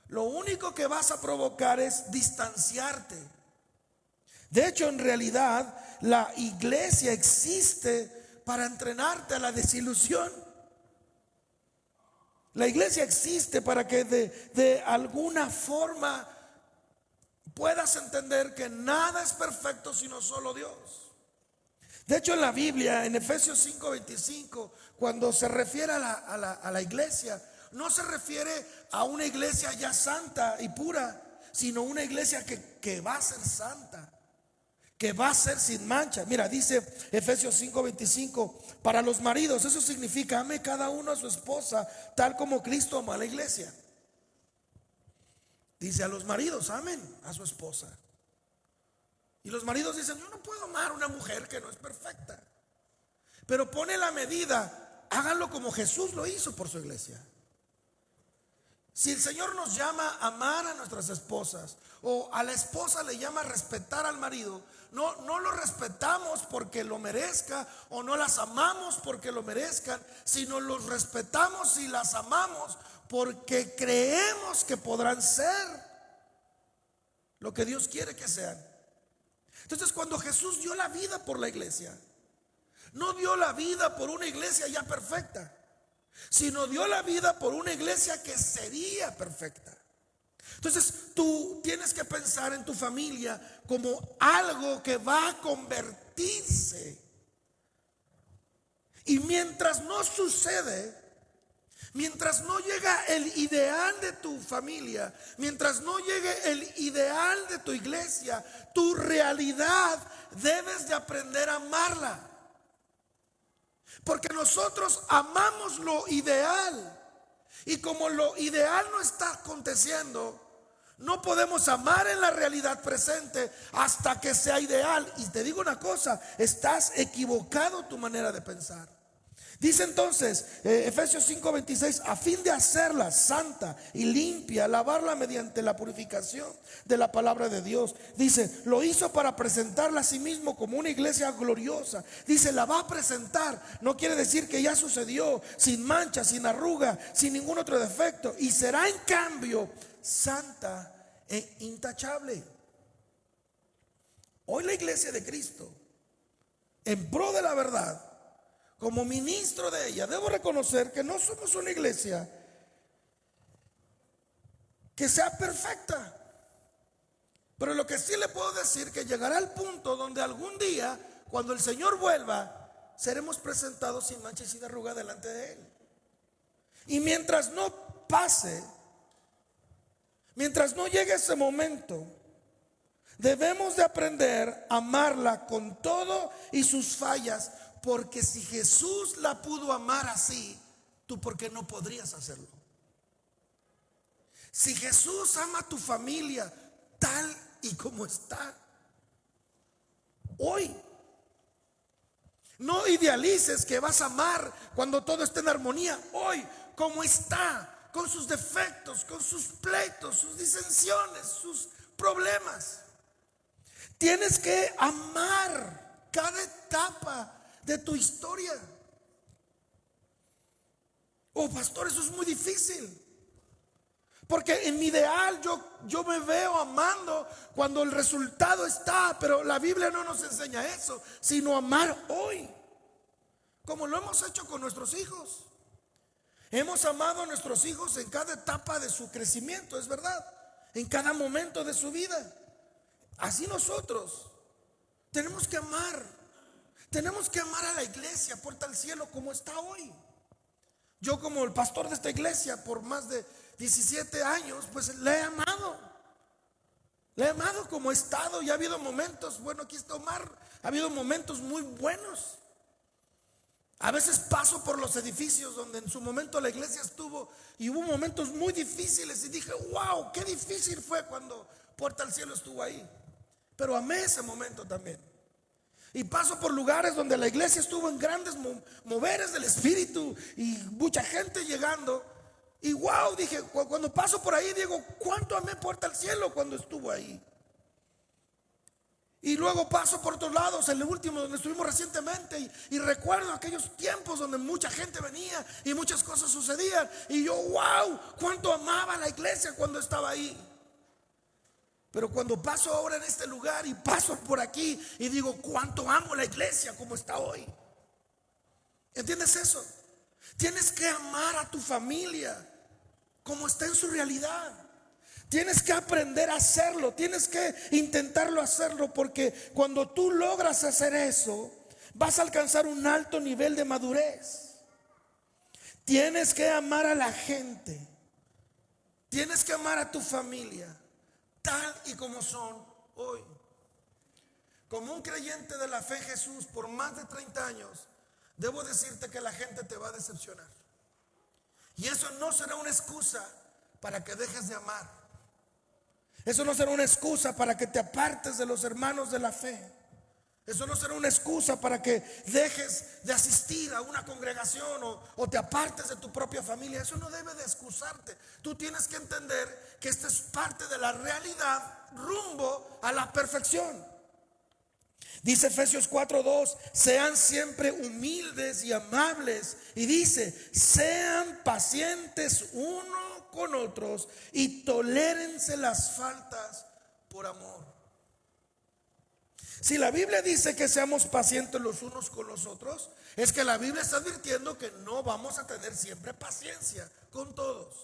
lo único que vas a provocar es distanciarte. De hecho, en realidad, la iglesia existe para entrenarte a la desilusión. La iglesia existe para que de alguna forma puedas entender que nada es perfecto sino solo Dios. De hecho, en la Biblia, en Efesios 5:25, cuando se refiere a la iglesia, no se refiere a una iglesia ya santa y pura, sino una iglesia que va a ser santa, que va a ser sin mancha. Mira, dice Efesios 5:25, para los maridos, eso significa: ame cada uno a su esposa tal como Cristo amó a la iglesia. Dice a los maridos: amen a su esposa. Y los maridos dicen: yo no puedo amar a una mujer que no es perfecta. Pero pone la medida: háganlo como Jesús lo hizo por su iglesia. Si el Señor nos llama a amar a nuestras esposas, o a la esposa le llama a respetar al marido, no lo respetamos porque lo merezca, o no las amamos porque lo merezcan, sino los respetamos y las amamos porque creemos que podrán ser lo que Dios quiere que sean. Entonces, cuando Jesús dio la vida por la iglesia, no dio la vida por una iglesia ya perfecta, sino dio la vida por una iglesia que sería perfecta. Entonces tú tienes que pensar en tu familia como algo que va a convertirse. Y mientras no sucede, mientras no llega el ideal de tu familia, mientras no llegue el ideal de tu iglesia, tu realidad debes de aprender a amarla. Porque nosotros amamos lo ideal, y como lo ideal no está aconteciendo, no podemos amar en la realidad presente hasta que sea ideal. Y te digo una cosa: estás equivocado tu manera de pensar. Dice entonces Efesios 5:26, a fin de hacerla santa y limpia, lavarla mediante la purificación de la palabra de Dios. Dice, lo hizo para presentarla a sí mismo como una iglesia gloriosa. Dice, la va a presentar. No quiere decir que ya sucedió, sin mancha, sin arruga, sin ningún otro defecto. Y será en cambio santa e intachable. Hoy la iglesia de Cristo, en pro de la verdad, como ministro de ella, debo reconocer que no somos una iglesia que sea perfecta. Pero lo que sí le puedo decir, que llegará el punto donde algún día, cuando el Señor vuelva, seremos presentados sin mancha y sin arruga delante de Él. Y mientras no pase, mientras no llegue ese momento, debemos de aprender a amarla con todo y sus fallas. Porque si Jesús la pudo amar así, ¿tú por qué no podrías hacerlo? Si Jesús ama a tu familia tal y como está hoy, no idealices que vas a amar cuando todo esté en armonía. Hoy, como está, con sus defectos, con sus pleitos, sus disensiones, sus problemas. Tienes que amar cada etapa de tu historia. Oh, pastor, eso es muy difícil. Porque en mi ideal yo me veo amando cuando el resultado está, pero la Biblia no nos enseña eso, sino amar hoy, como lo hemos hecho con nuestros hijos. Hemos amado a nuestros hijos en cada etapa de su crecimiento, es verdad, en cada momento de su vida. Así nosotros tenemos que amar. Tenemos que amar a la iglesia, Puerta al Cielo, como está hoy. Yo, como el pastor de esta iglesia por más de 17 años, pues le he amado. Le he amado como he estado. Y ha habido momentos, bueno, aquí está Omar, ha habido momentos muy buenos. A veces paso por los edificios donde en su momento la iglesia estuvo, y hubo momentos muy difíciles, y dije, wow, qué difícil fue cuando Puerta al Cielo estuvo ahí. Pero amé ese momento también. Y paso por lugares donde la iglesia estuvo en grandes moveres del espíritu y mucha gente llegando. Y wow, dije, cuando paso por ahí, digo, ¿cuánto amé Puerta al Cielo cuando estuvo ahí? Y luego paso por otros lados, el último donde estuvimos recientemente, y recuerdo aquellos tiempos donde mucha gente venía y muchas cosas sucedían. Y yo, wow, cuánto amaba la iglesia cuando estaba ahí. Pero cuando paso ahora en este lugar y paso por aquí y digo, cuánto amo la iglesia como está hoy. ¿Entiendes eso? Tienes que amar a tu familia como está en su realidad. Tienes que aprender a hacerlo, tienes que intentarlo hacerlo, porque cuando tú logras hacer eso, vas a alcanzar un alto nivel de madurez. Tienes que amar a la gente, tienes que amar a tu familia, tal y como son hoy. Como un creyente de la fe en Jesús por más de 30 años, debo decirte que la gente te va a decepcionar. Y eso no será una excusa para que dejes de amar. Eso no será una excusa para que te apartes de los hermanos de la fe. Eso no será una excusa para que dejes de asistir a una congregación o te apartes de tu propia familia. Eso no debe de excusarte. Tú tienes que entender que esta es parte de la realidad rumbo a la perfección. Dice Efesios 4:2, sean siempre humildes y amables. Y dice, sean pacientes uno con otros y tolérense las faltas por amor. Si la Biblia dice que seamos pacientes los unos con los otros, es que la Biblia está advirtiendo que no vamos a tener siempre paciencia con todos.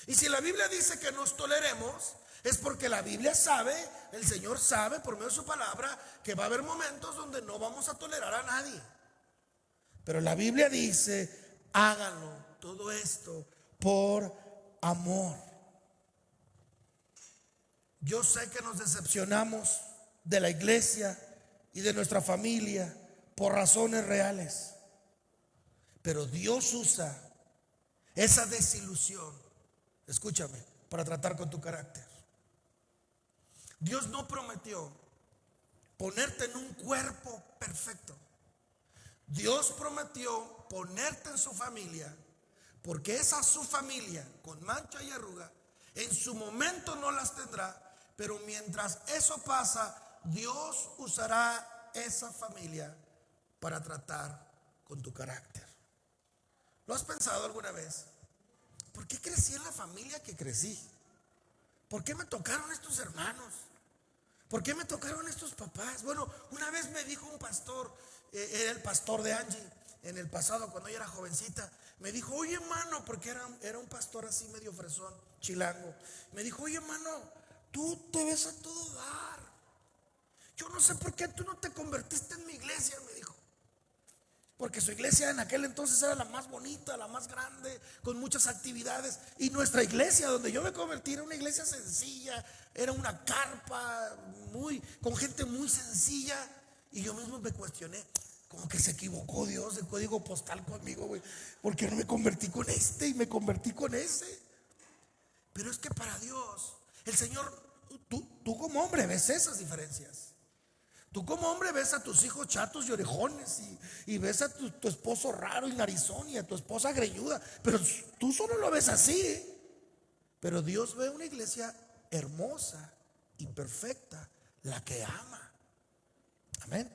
Y si la Biblia dice que nos toleremos, es porque la Biblia sabe, el Señor sabe por medio de su palabra, que va a haber momentos donde no vamos a tolerar a nadie. Pero la Biblia dice, háganlo todo esto por amor. Yo sé que nos decepcionamos de la iglesia y de nuestra familia por razones reales, pero Dios usa esa desilusión, escúchame, para tratar con tu carácter. Dios no prometió ponerte en un cuerpo perfecto. Dios prometió ponerte en su familia, porque esa su familia con mancha y arruga en su momento no las tendrá, pero mientras eso pasa, Dios usará esa familia para tratar con tu carácter. ¿Lo has pensado alguna vez? ¿Por qué crecí en la familia que crecí? ¿Por qué me tocaron estos hermanos? ¿Por qué me tocaron estos papás? Bueno, una vez me dijo un pastor, era el pastor de Angie en el pasado cuando ella era jovencita. Me dijo, oye hermano, porque era un pastor así medio fresón, chilango. Me dijo, oye hermano, tú te ves a todo dar. Yo no sé por qué tú no te convertiste en mi iglesia, me dijo. Porque su iglesia en aquel entonces era la más bonita, la más grande, con muchas actividades. Y nuestra iglesia, donde yo me convertí, era una iglesia sencilla, era una carpa con gente muy sencilla. Y yo mismo me cuestioné, como que se equivocó Dios de código postal conmigo, güey. Porque no me convertí con este y me convertí con ese. Pero es que para Dios, el Señor, tú como hombre ves esas diferencias. Tú como hombre ves a tus hijos chatos y orejones y ves a tu esposo raro y narizón y a tu esposa greñuda, pero tú solo lo ves así. Pero Dios ve una iglesia hermosa y perfecta, la que ama. Amén.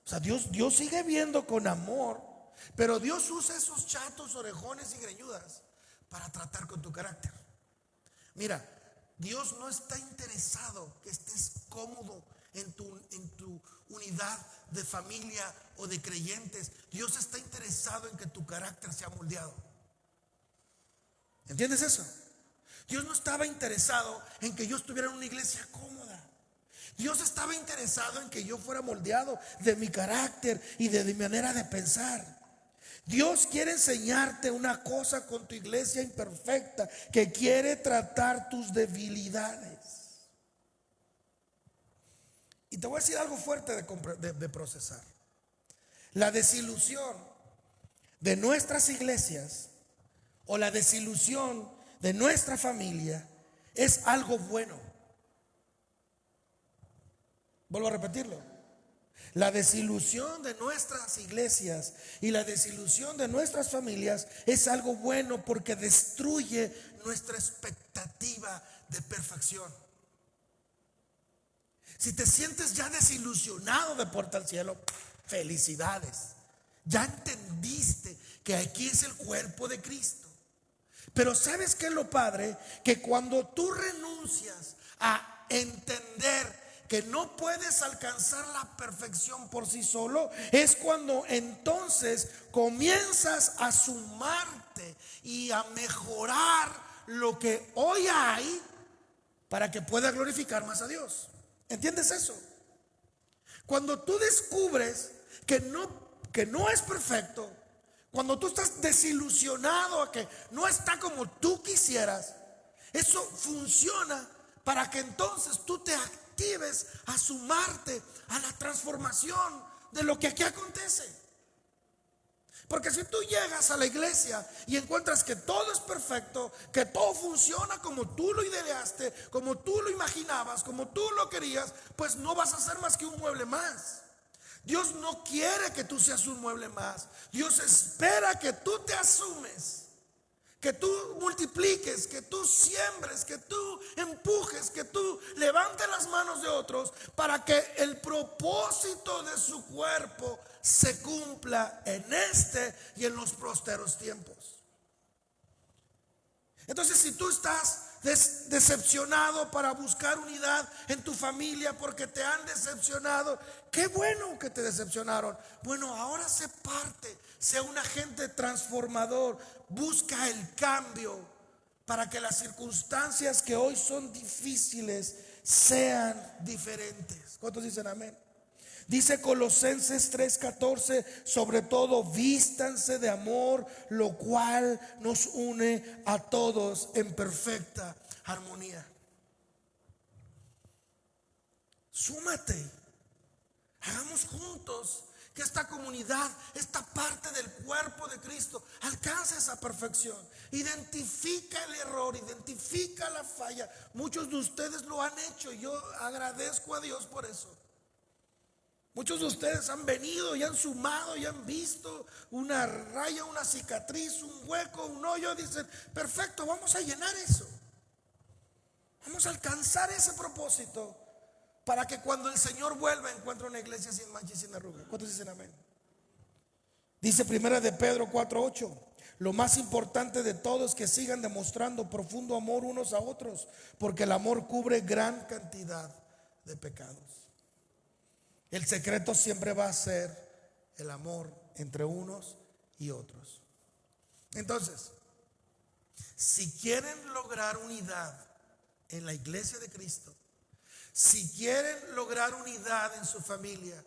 O sea, Dios sigue viendo con amor, pero Dios usa esos chatos, orejones y greñudas para tratar con tu carácter. Mira, Dios no está interesado que estés cómodo en tu unidad de familia o de creyentes. Dios está interesado en que tu carácter sea moldeado. ¿Entiendes eso? Dios no estaba interesado en que yo estuviera en una iglesia cómoda. Dios estaba interesado en que yo fuera moldeado de mi carácter y de mi manera de pensar. Dios quiere enseñarte una cosa con tu iglesia imperfecta, que quiere tratar tus debilidades. Y te voy a decir algo fuerte de procesar. La desilusión de nuestras iglesias o la desilusión de nuestra familia es algo bueno. Vuelvo a repetirlo. La desilusión de nuestras iglesias y la desilusión de nuestras familias es algo bueno, porque destruye nuestra expectativa de perfección. Si te sientes ya desilusionado de Puerta al Cielo, felicidades. Ya entendiste que aquí es el cuerpo de Cristo. Pero ¿sabes qué es lo padre? Que cuando tú renuncias a entender que no puedes alcanzar la perfección por sí solo, es cuando entonces comienzas a sumarte y a mejorar lo que hoy hay para que pueda glorificar más a Dios. ¿Entiendes eso? Cuando tú descubres que no es perfecto, cuando tú estás desilusionado a que no está como tú quisieras, eso funciona para que entonces tú te actives a sumarte a la transformación de lo que aquí acontece. Porque si tú llegas a la iglesia y encuentras que todo es perfecto, que todo funciona como tú lo ideaste, como tú lo imaginabas, como tú lo querías, pues no vas a ser más que un mueble más. Dios no quiere que tú seas un mueble más. Dios espera que tú te asumes, que tú multipliques, que tú siembres, que tú empujes, que tú levantes las manos de otros para que el propósito de su cuerpo se cumpla en este y en los posteros tiempos. Entonces, si tú estás decepcionado para buscar unidad en tu familia porque te han decepcionado, qué bueno que te decepcionaron. Bueno, ahora sé parte, sea un agente transformador, busca el cambio para que las circunstancias que hoy son difíciles sean diferentes. ¿Cuántos dicen amén? Dice Colosenses 3:14, sobre todo vístanse de amor, lo cual nos une a todos en perfecta armonía. Súmate, hagamos juntos que esta comunidad, esta parte del cuerpo de Cristo, alcance esa perfección. Identifica el error, identifica la falla. Muchos de ustedes lo han hecho y yo agradezco a Dios por eso. Muchos de ustedes han venido y han sumado y han visto una raya, una cicatriz, un hueco, un hoyo. Dicen, perfecto, vamos a llenar eso. Vamos a alcanzar ese propósito para que cuando el Señor vuelva encuentre una iglesia sin mancha y sin arruga. ¿Cuántos dicen amén? Dice primera de Pedro 4:8, lo más importante de todo es que sigan demostrando profundo amor unos a otros, porque el amor cubre gran cantidad de pecados. El secreto siempre va a ser el amor entre unos y otros. Entonces, si quieren lograr unidad en la iglesia de Cristo, si quieren lograr unidad en su familia,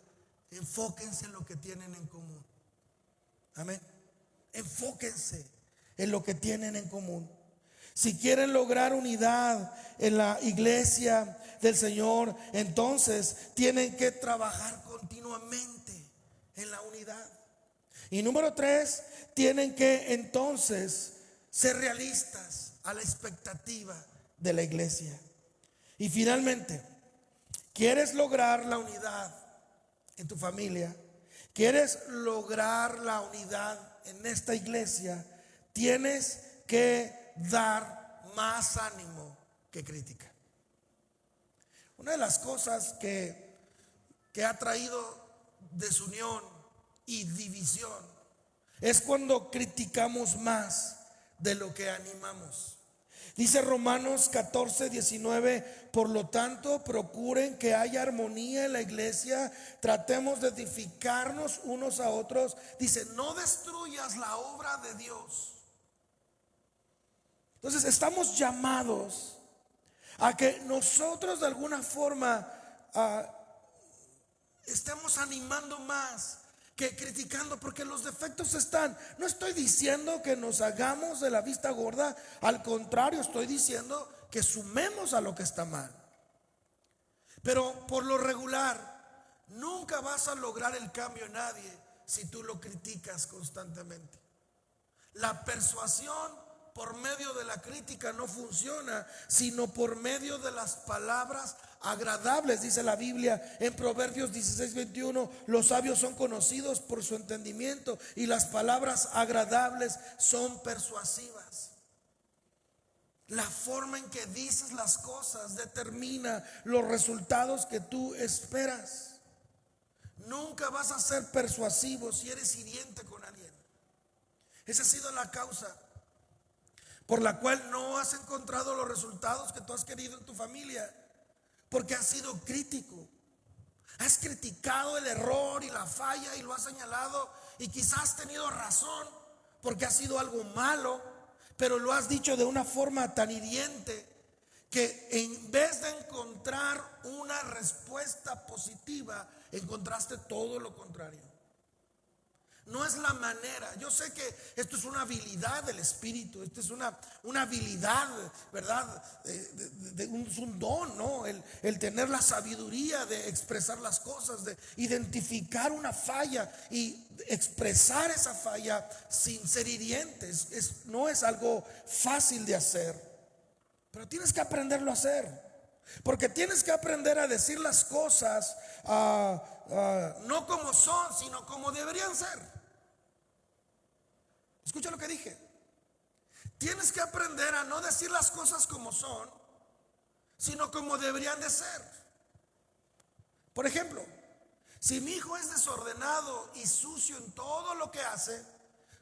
enfóquense en lo que tienen en común. Amén. Enfóquense en lo que tienen en común. Si quieren lograr unidad en la iglesia del Señor, entonces tienen que trabajar continuamente en la unidad. Y número 3, tienen que entonces ser realistas a la expectativa de la iglesia. Y finalmente, ¿quieres lograr la unidad en tu familia? ¿Quieres lograr la unidad en esta iglesia? Tienes que dar más ánimo que crítica. Una de las cosas que ha traído desunión y división es cuando criticamos más de lo que animamos. Dice Romanos 14:19, por lo tanto procuren que haya armonía en la iglesia, tratemos de edificarnos unos a otros. Dice, no destruyas la obra de Dios. Entonces estamos llamados a que nosotros de alguna forma estemos animando más que criticando, porque los defectos están. No estoy diciendo que nos hagamos de la vista gorda, al contrario, estoy diciendo que sumemos a lo que está mal. Pero por lo regular, nunca vas a lograr el cambio en nadie si tú lo criticas constantemente. La persuasión por medio de la crítica no funciona, sino por medio de las palabras agradables. Dice la Biblia en Proverbios 16:21, los sabios son conocidos por su entendimiento y las palabras agradables son persuasivas. La forma en que dices las cosas determina los resultados que tú esperas. Nunca vas a ser persuasivo si eres hiriente con alguien. Esa ha sido la causa por la cual no has encontrado los resultados que tú has querido en tu familia, porque has sido crítico. Has criticado el error y la falla y lo has señalado, y quizás has tenido razón porque ha sido algo malo, pero lo has dicho de una forma tan hiriente que en vez de encontrar una respuesta positiva, encontraste todo lo contrario. No es la manera. Yo sé que esto es una habilidad del Espíritu. Esto es una habilidad, ¿verdad? Es un don, ¿no? El tener la sabiduría de expresar las cosas, de identificar una falla y expresar esa falla sin ser hirientes. No es algo fácil de hacer, pero tienes que aprenderlo a hacer. Porque tienes que aprender a decir las cosas no como son, sino como deberían ser. Escucha lo que dije. Tienes que aprender a no decir las cosas como son, sino como deberían de ser. Por ejemplo, si mi hijo es desordenado y sucio en todo lo que hace,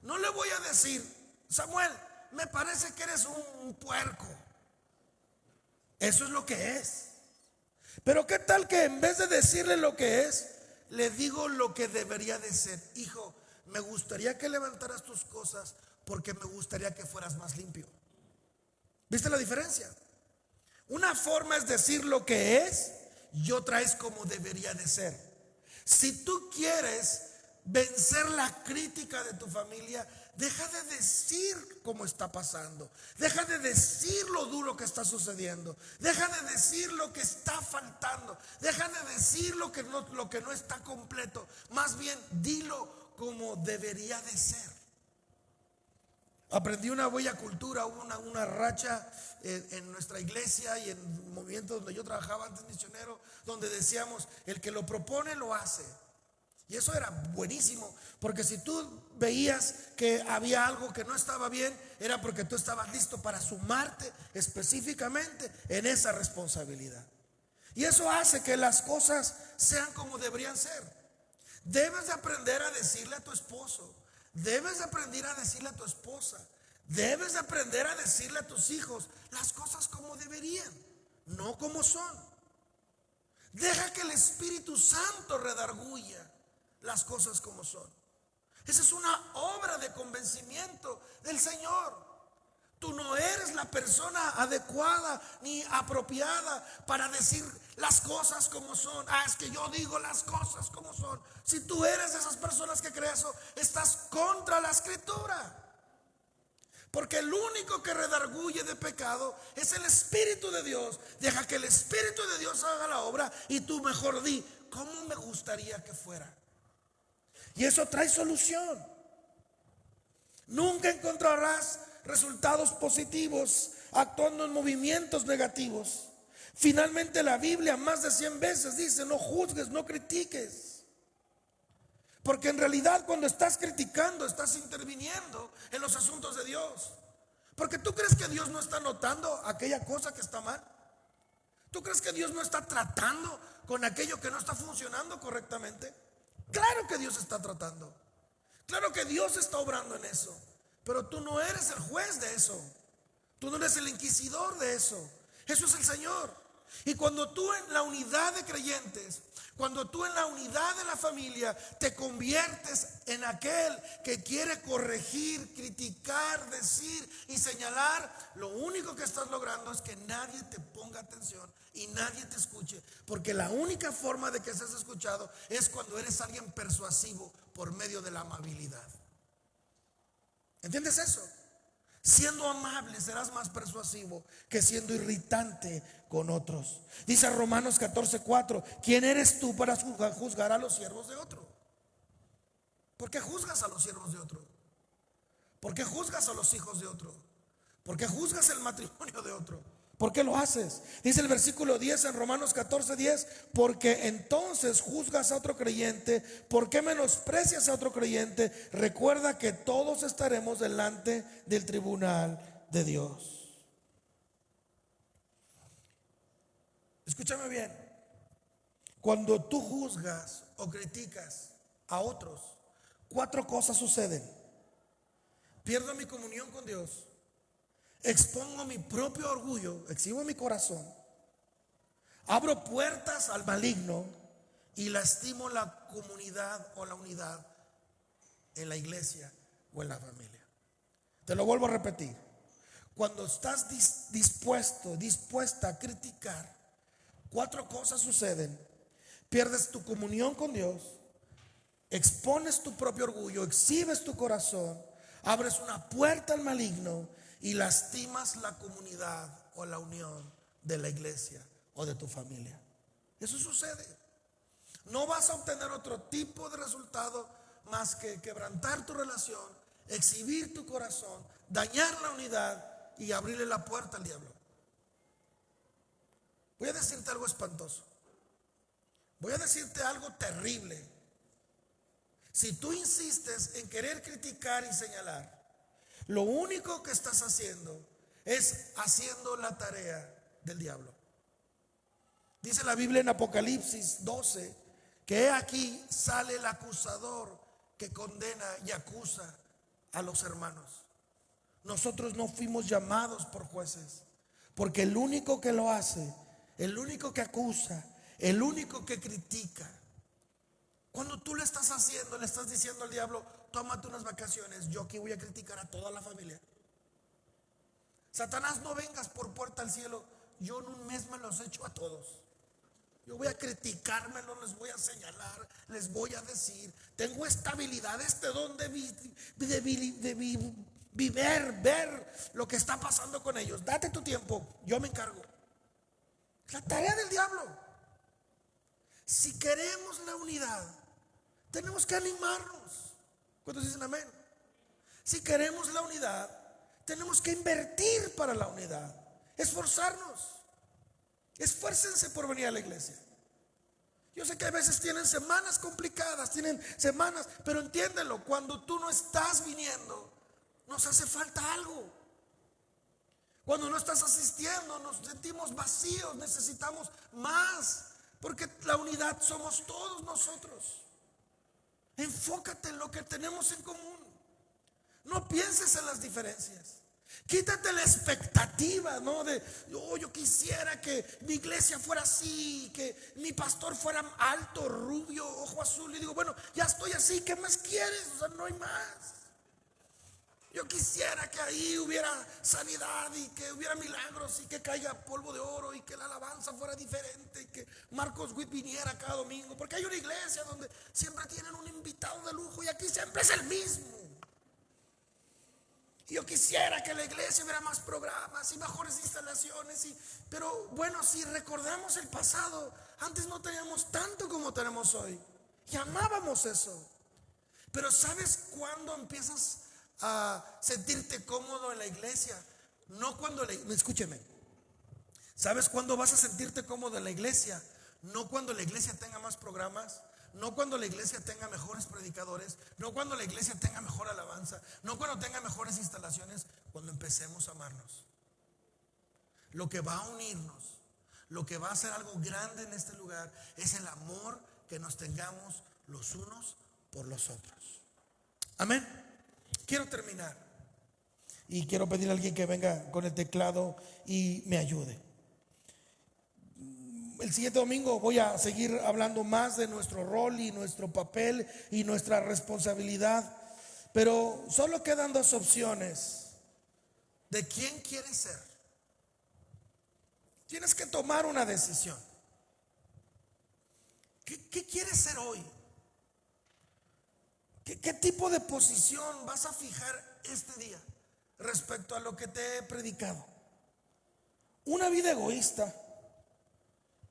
no le voy a decir: Samuel, me parece que eres un puerco. Eso es lo que es. Pero qué tal que en vez de decirle lo que es, le digo lo que debería de ser. Hijo, me gustaría que levantaras tus cosas porque me gustaría que fueras más limpio. ¿Viste la diferencia? Una forma es decir lo que es y otra es como debería de ser. Si tú quieres vencer la crítica de tu familia, deja de decir cómo está pasando. Deja de decir lo duro que está sucediendo. Deja de decir lo que está faltando. Deja de decir lo que no está completo. Más bien, dilo como debería de ser. Aprendí una bella cultura, una racha en nuestra iglesia y en movimientos donde yo trabajaba antes misionero, donde decíamos: el que lo propone lo hace. Y eso era buenísimo, porque si tú veías que había algo que no estaba bien, era porque tú estabas listo para sumarte específicamente en esa responsabilidad. Y eso hace que las cosas sean como deberían ser. Debes de aprender a decirle a tu esposo, debes de aprender a decirle a tu esposa, debes de aprender a decirle a tus hijos las cosas como deberían, no como son. Deja que el Espíritu Santo redarguya las cosas como son. Esa es una obra de convencimiento del Señor. Tú no eres la persona adecuada ni apropiada para decir las cosas como son. Es que yo digo las cosas como son. Si tú eres de esas personas que creen eso, estás contra la Escritura. Porque el único que redarguye de pecado es el Espíritu de Dios. Deja que el Espíritu de Dios haga la obra y tú mejor di: ¿cómo me gustaría que fuera? Y eso trae solución. Nunca encontrarás resultados positivos actuando en movimientos negativos. Finalmente, la Biblia más de 100 veces dice: no juzgues, no critiques. Porque en realidad, cuando estás criticando, estás interviniendo en los asuntos de Dios. Porque tú crees que Dios no está notando aquella cosa que está mal. ¿Tú crees que Dios no está tratando con aquello que no está funcionando correctamente? Claro que Dios está tratando. Claro que Dios está obrando en eso. Pero tú no eres el juez de eso. Tú no eres el inquisidor de eso. Eso es el Señor. Y cuando tú en la unidad de creyentes, cuando tú en la unidad de la familia te conviertes en aquel que quiere corregir, criticar, decir y señalar, lo único que estás logrando es que nadie te ponga atención y nadie te escuche. Porque la única forma de que seas escuchado es cuando eres alguien persuasivo por medio de la amabilidad. ¿Entiendes eso? Siendo amable serás más persuasivo que siendo irritante con otros. Dice Romanos 14:4: ¿quién eres tú para juzgar a los siervos de otro? ¿Por qué juzgas a los siervos de otro? ¿Por qué juzgas a los hijos de otro? ¿Por qué juzgas el matrimonio de otro? ¿Por qué lo haces? Dice el versículo 10 en Romanos 14:10: porque entonces juzgas a otro creyente, ¿por qué menosprecias a otro creyente? Recuerda que todos estaremos delante del tribunal de Dios. Escúchame bien. Cuando tú juzgas o criticas a otros, 4 cosas suceden. Pierdo mi comunión con Dios, expongo mi propio orgullo, exhibo mi corazón, abro puertas al maligno y lastimo la comunidad o la unidad en la iglesia o en la familia. Te lo vuelvo a repetir. Cuando estás dispuesta a criticar, 4 cosas suceden. Pierdes tu comunión con Dios, expones tu propio orgullo, exhibes tu corazón, abres una puerta al maligno y lastimas la comunidad o la unión de la iglesia o de tu familia. Eso sucede. No vas a obtener otro tipo de resultado más que quebrantar tu relación, exhibir tu corazón, dañar la unidad y abrirle la puerta al diablo. Voy a decirte algo espantoso. Voy a decirte algo terrible. Si tú insistes en querer criticar y señalar, lo único que estás haciendo es haciendo la tarea del diablo. Dice la Biblia en Apocalipsis 12 que he aquí sale el acusador que condena y acusa a los hermanos. Nosotros no fuimos llamados por jueces, porque el único que lo hace, el único que acusa, el único que critica, cuando tú le estás haciendo, le estás diciendo al diablo: tómate unas vacaciones, yo aquí voy a criticar a toda la familia. Satanás, no vengas por puerta al cielo, yo en un mes me los echo a todos. Yo voy a criticármelo, les voy a señalar, les voy a decir, tengo esta habilidad, este don de ver lo que está pasando con ellos. Date tu tiempo, yo me encargo. Es la tarea del diablo. Si queremos la unidad, tenemos que animarnos. ¿Cuántos dicen amén? Si queremos la unidad, tenemos que invertir para la unidad, esforzarnos. Esfuércense por venir a la iglesia. Yo sé que a veces tienen semanas complicadas, tienen semanas, pero entiéndelo, cuando tú no estás viniendo, nos hace falta algo. Cuando no estás asistiendo, nos sentimos vacíos, necesitamos más, porque la unidad somos todos nosotros. Enfócate en lo que tenemos en común. No pienses en las diferencias. Quítate la expectativa, ¿no? De yo quisiera que mi iglesia fuera así, que mi pastor fuera alto, rubio, ojo azul. Y digo, bueno, ya estoy así, ¿qué más quieres? O sea, no hay más. Yo quisiera que ahí hubiera sanidad y que hubiera milagros y que caiga polvo de oro y que la alabanza fuera diferente y que Marcos Witt viniera cada domingo, porque hay una iglesia donde siempre tienen un invitado de lujo y aquí siempre es el mismo. Y yo quisiera que la iglesia hubiera más programas y mejores instalaciones, pero bueno, si recordamos el pasado, antes no teníamos tanto como tenemos hoy y amábamos eso. Pero ¿sabes cuándo empiezas a sentirte cómodo en la iglesia? No cuando escúcheme. ¿Sabes cuándo vas a sentirte cómodo en la iglesia? No cuando la iglesia tenga más programas, no cuando la iglesia tenga mejores predicadores, no cuando la iglesia tenga mejor alabanza, no cuando tenga mejores instalaciones, cuando empecemos a amarnos. Lo que va a unirnos, lo que va a hacer algo grande en este lugar, es el amor que nos tengamos los unos por los otros. Amén. Quiero terminar y quiero pedir a alguien que venga con el teclado y me ayude. El siguiente domingo voy a seguir hablando más de nuestro rol y nuestro papel y nuestra responsabilidad, pero solo quedan 2 opciones de quién quieres ser. Tienes que tomar una decisión. ¿Qué quieres ser hoy? ¿Qué tipo de posición vas a fijar este día respecto a lo que te he predicado? ¿Una vida egoísta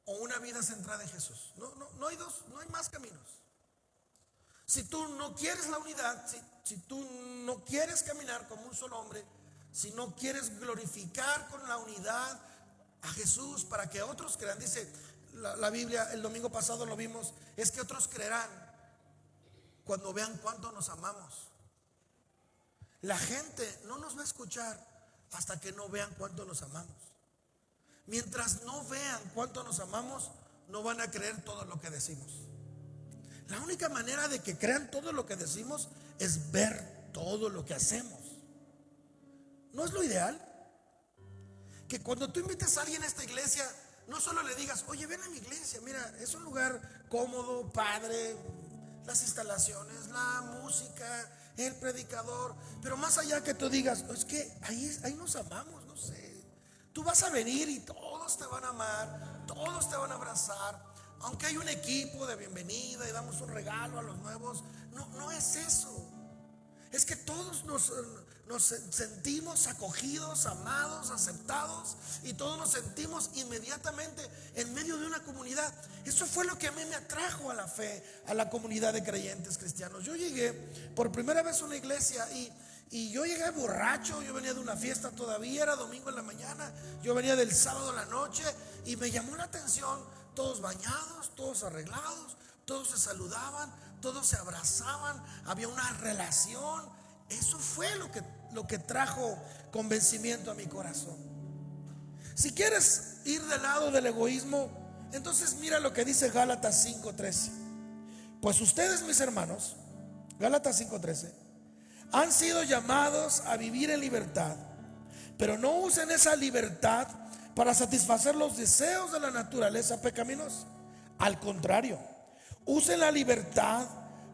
o una vida centrada en Jesús? No hay dos, no hay más caminos. Si tú no quieres la unidad, si tú no quieres caminar como un solo hombre, si no quieres glorificar con la unidad a Jesús para que otros crean, dice la Biblia, el domingo pasado lo vimos, es que otros creerán cuando vean cuánto nos amamos. La gente no nos va a escuchar hasta que no vean cuánto nos amamos. Mientras no vean cuánto nos amamos, no van a creer todo lo que decimos. La única manera de que crean todo lo que decimos es ver todo lo que hacemos. ¿No es lo ideal? Que cuando tú invites a alguien a esta iglesia, no solo le digas, oye, ven a mi iglesia, mira, es un lugar cómodo, padre, las instalaciones, la música, el predicador, pero más allá que tú digas, es que ahí nos amamos, no sé. Tú vas a venir y todos te van a amar, todos te van a abrazar, aunque hay un equipo de bienvenida y damos un regalo a los nuevos. No es eso. Es que todos nos sentimos acogidos, amados, aceptados, y todos nos sentimos inmediatamente en medio de una comunidad. Eso fue lo que a mí me atrajo a la fe, a la comunidad de creyentes cristianos. Yo llegué por primera vez a una iglesia y yo llegué borracho. Yo venía de una fiesta todavía, era domingo en la mañana, yo venía del sábado en la noche, y me llamó la atención, todos bañados, todos arreglados, todos se saludaban, todos se abrazaban, había una relación. Eso fue lo que trajo convencimiento a mi corazón. Si quieres ir del lado del egoísmo, entonces mira lo que dice Gálatas 5:13. Pues ustedes, mis hermanos, Gálatas 5:13, han sido llamados a vivir en libertad, pero no usen esa libertad para satisfacer los deseos de la naturaleza pecaminosa. Al contrario, usen la libertad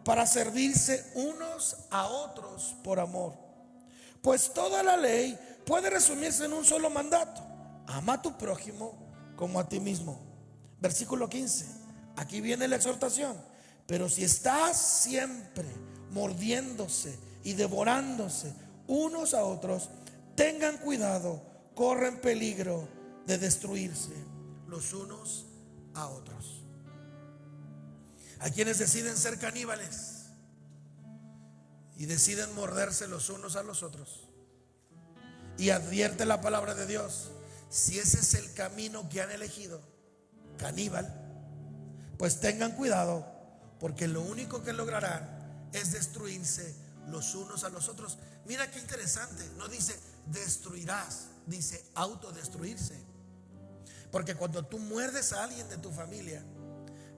para servirse unos a otros por amor. Pues toda la ley puede resumirse en un solo mandato: ama a tu prójimo como a ti mismo. Versículo 15. Aquí viene la exhortación. Pero si estás siempre mordiéndose y devorándose unos a otros, tengan cuidado, corren peligro de destruirse los unos a otros. Hay quienes deciden ser caníbales y deciden morderse los unos a los otros. Y advierte la palabra de Dios: si ese es el camino que han elegido, caníbal, pues tengan cuidado, porque lo único que lograrán es destruirse los unos a los otros. Mira qué interesante, no dice destruirás, dice autodestruirse. Porque cuando tú muerdes a alguien de tu familia,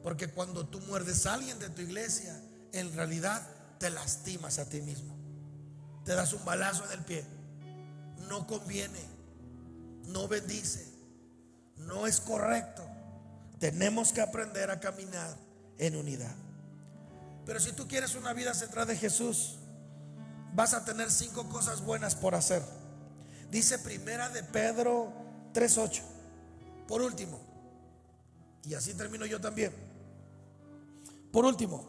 porque cuando tú muerdes a alguien de tu iglesia, en realidad te lastimas a ti mismo, te das un balazo en el pie. No conviene, no bendice, no es correcto. Tenemos que aprender a caminar en unidad. Pero si tú quieres una vida centrada en Jesús, vas a tener 5 cosas buenas por hacer. Dice primera de Pedro 3:8. Por último, y así termino yo también. Por último,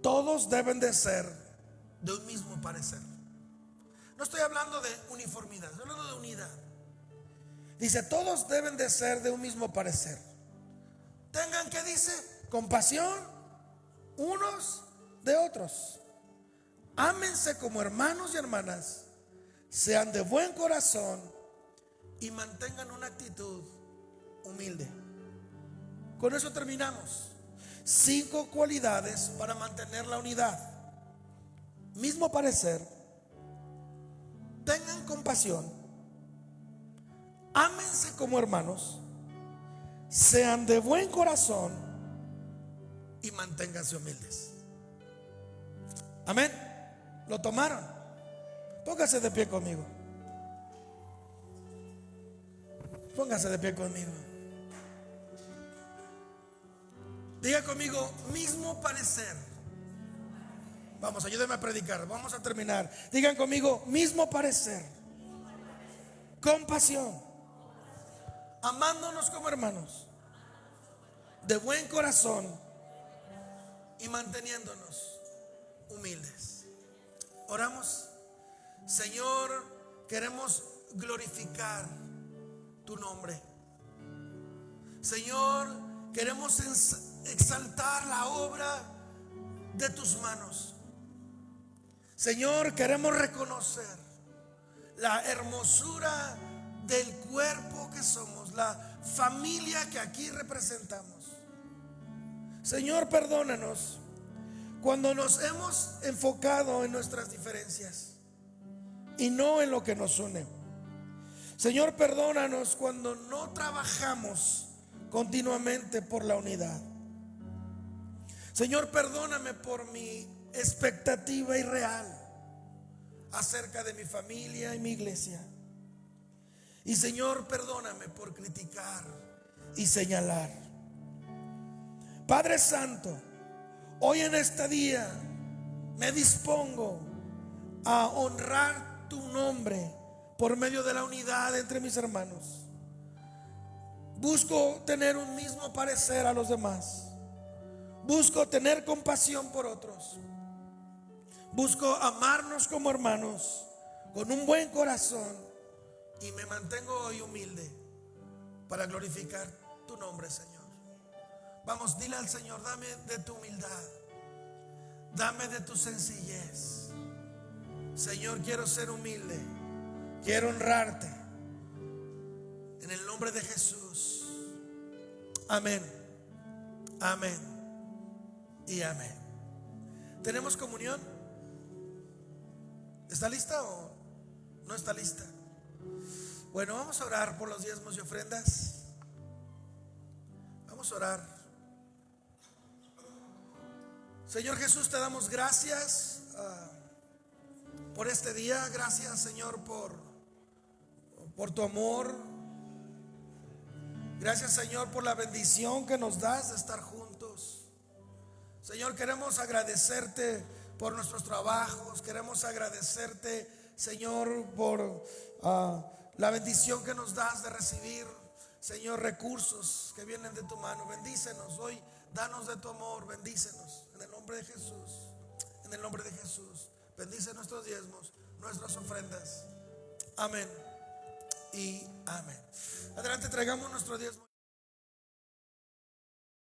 todos deben de ser de un mismo parecer. No estoy hablando de uniformidad, estoy hablando de unidad. Dice, todos deben de ser de un mismo parecer. Tengan, ¿qué dice? Compasión unos de otros. Ámense como hermanos y hermanas. Sean de buen corazón y mantengan una actitud humilde. Con eso terminamos. 5 cualidades para mantener la unidad: mismo parecer, tengan compasión, ámense como hermanos, sean de buen corazón y manténganse humildes. Amén. ¿Lo tomaron? Póngase de pie conmigo. Póngase de pie conmigo. Diga conmigo, mismo parecer. Vamos, ayúdenme a predicar. Vamos a terminar. Digan conmigo, mismo parecer. Compasión. Amándonos como hermanos. De buen corazón. Y manteniéndonos humildes. Oramos. Señor, queremos glorificar tu nombre. Señor, queremos exaltar la obra de tus manos. Señor, queremos reconocer la hermosura del cuerpo que somos, la familia que aquí representamos. Señor, perdónanos cuando nos hemos enfocado en nuestras diferencias y no en lo que nos une. Señor, perdónanos cuando no trabajamos continuamente por la unidad. Señor, perdóname por mi expectativa irreal acerca de mi familia y mi iglesia. Y Señor, perdóname por criticar y señalar. Padre Santo, hoy en este día me dispongo a honrar tu nombre por medio de la unidad entre mis hermanos. Busco tener un mismo parecer a los demás. Busco tener compasión por otros. Busco amarnos como hermanos con un buen corazón, y me mantengo hoy humilde para glorificar tu nombre, Señor. Vamos, dile al Señor: dame de tu humildad, dame de tu sencillez. Señor, quiero ser humilde, quiero honrarte. En el nombre de Jesús. Amén, amén y amén. ¿Tenemos comunión? ¿Está lista o no está lista? Bueno, vamos a orar por los diezmos y ofrendas. Vamos a orar. Señor Jesús, te damos gracias por este día. Gracias, Señor, por tu amor. Gracias, Señor, por la bendición que nos das de estar juntos. Señor, queremos agradecerte por nuestros trabajos. Queremos agradecerte, Señor, por la bendición que nos das de recibir, Señor, recursos que vienen de tu mano. Bendícenos hoy, danos de tu amor, bendícenos en el nombre de Jesús. En el nombre de Jesús, bendice nuestros diezmos, nuestras ofrendas. Amén y amén. Adelante, traigamos nuestro diezmo.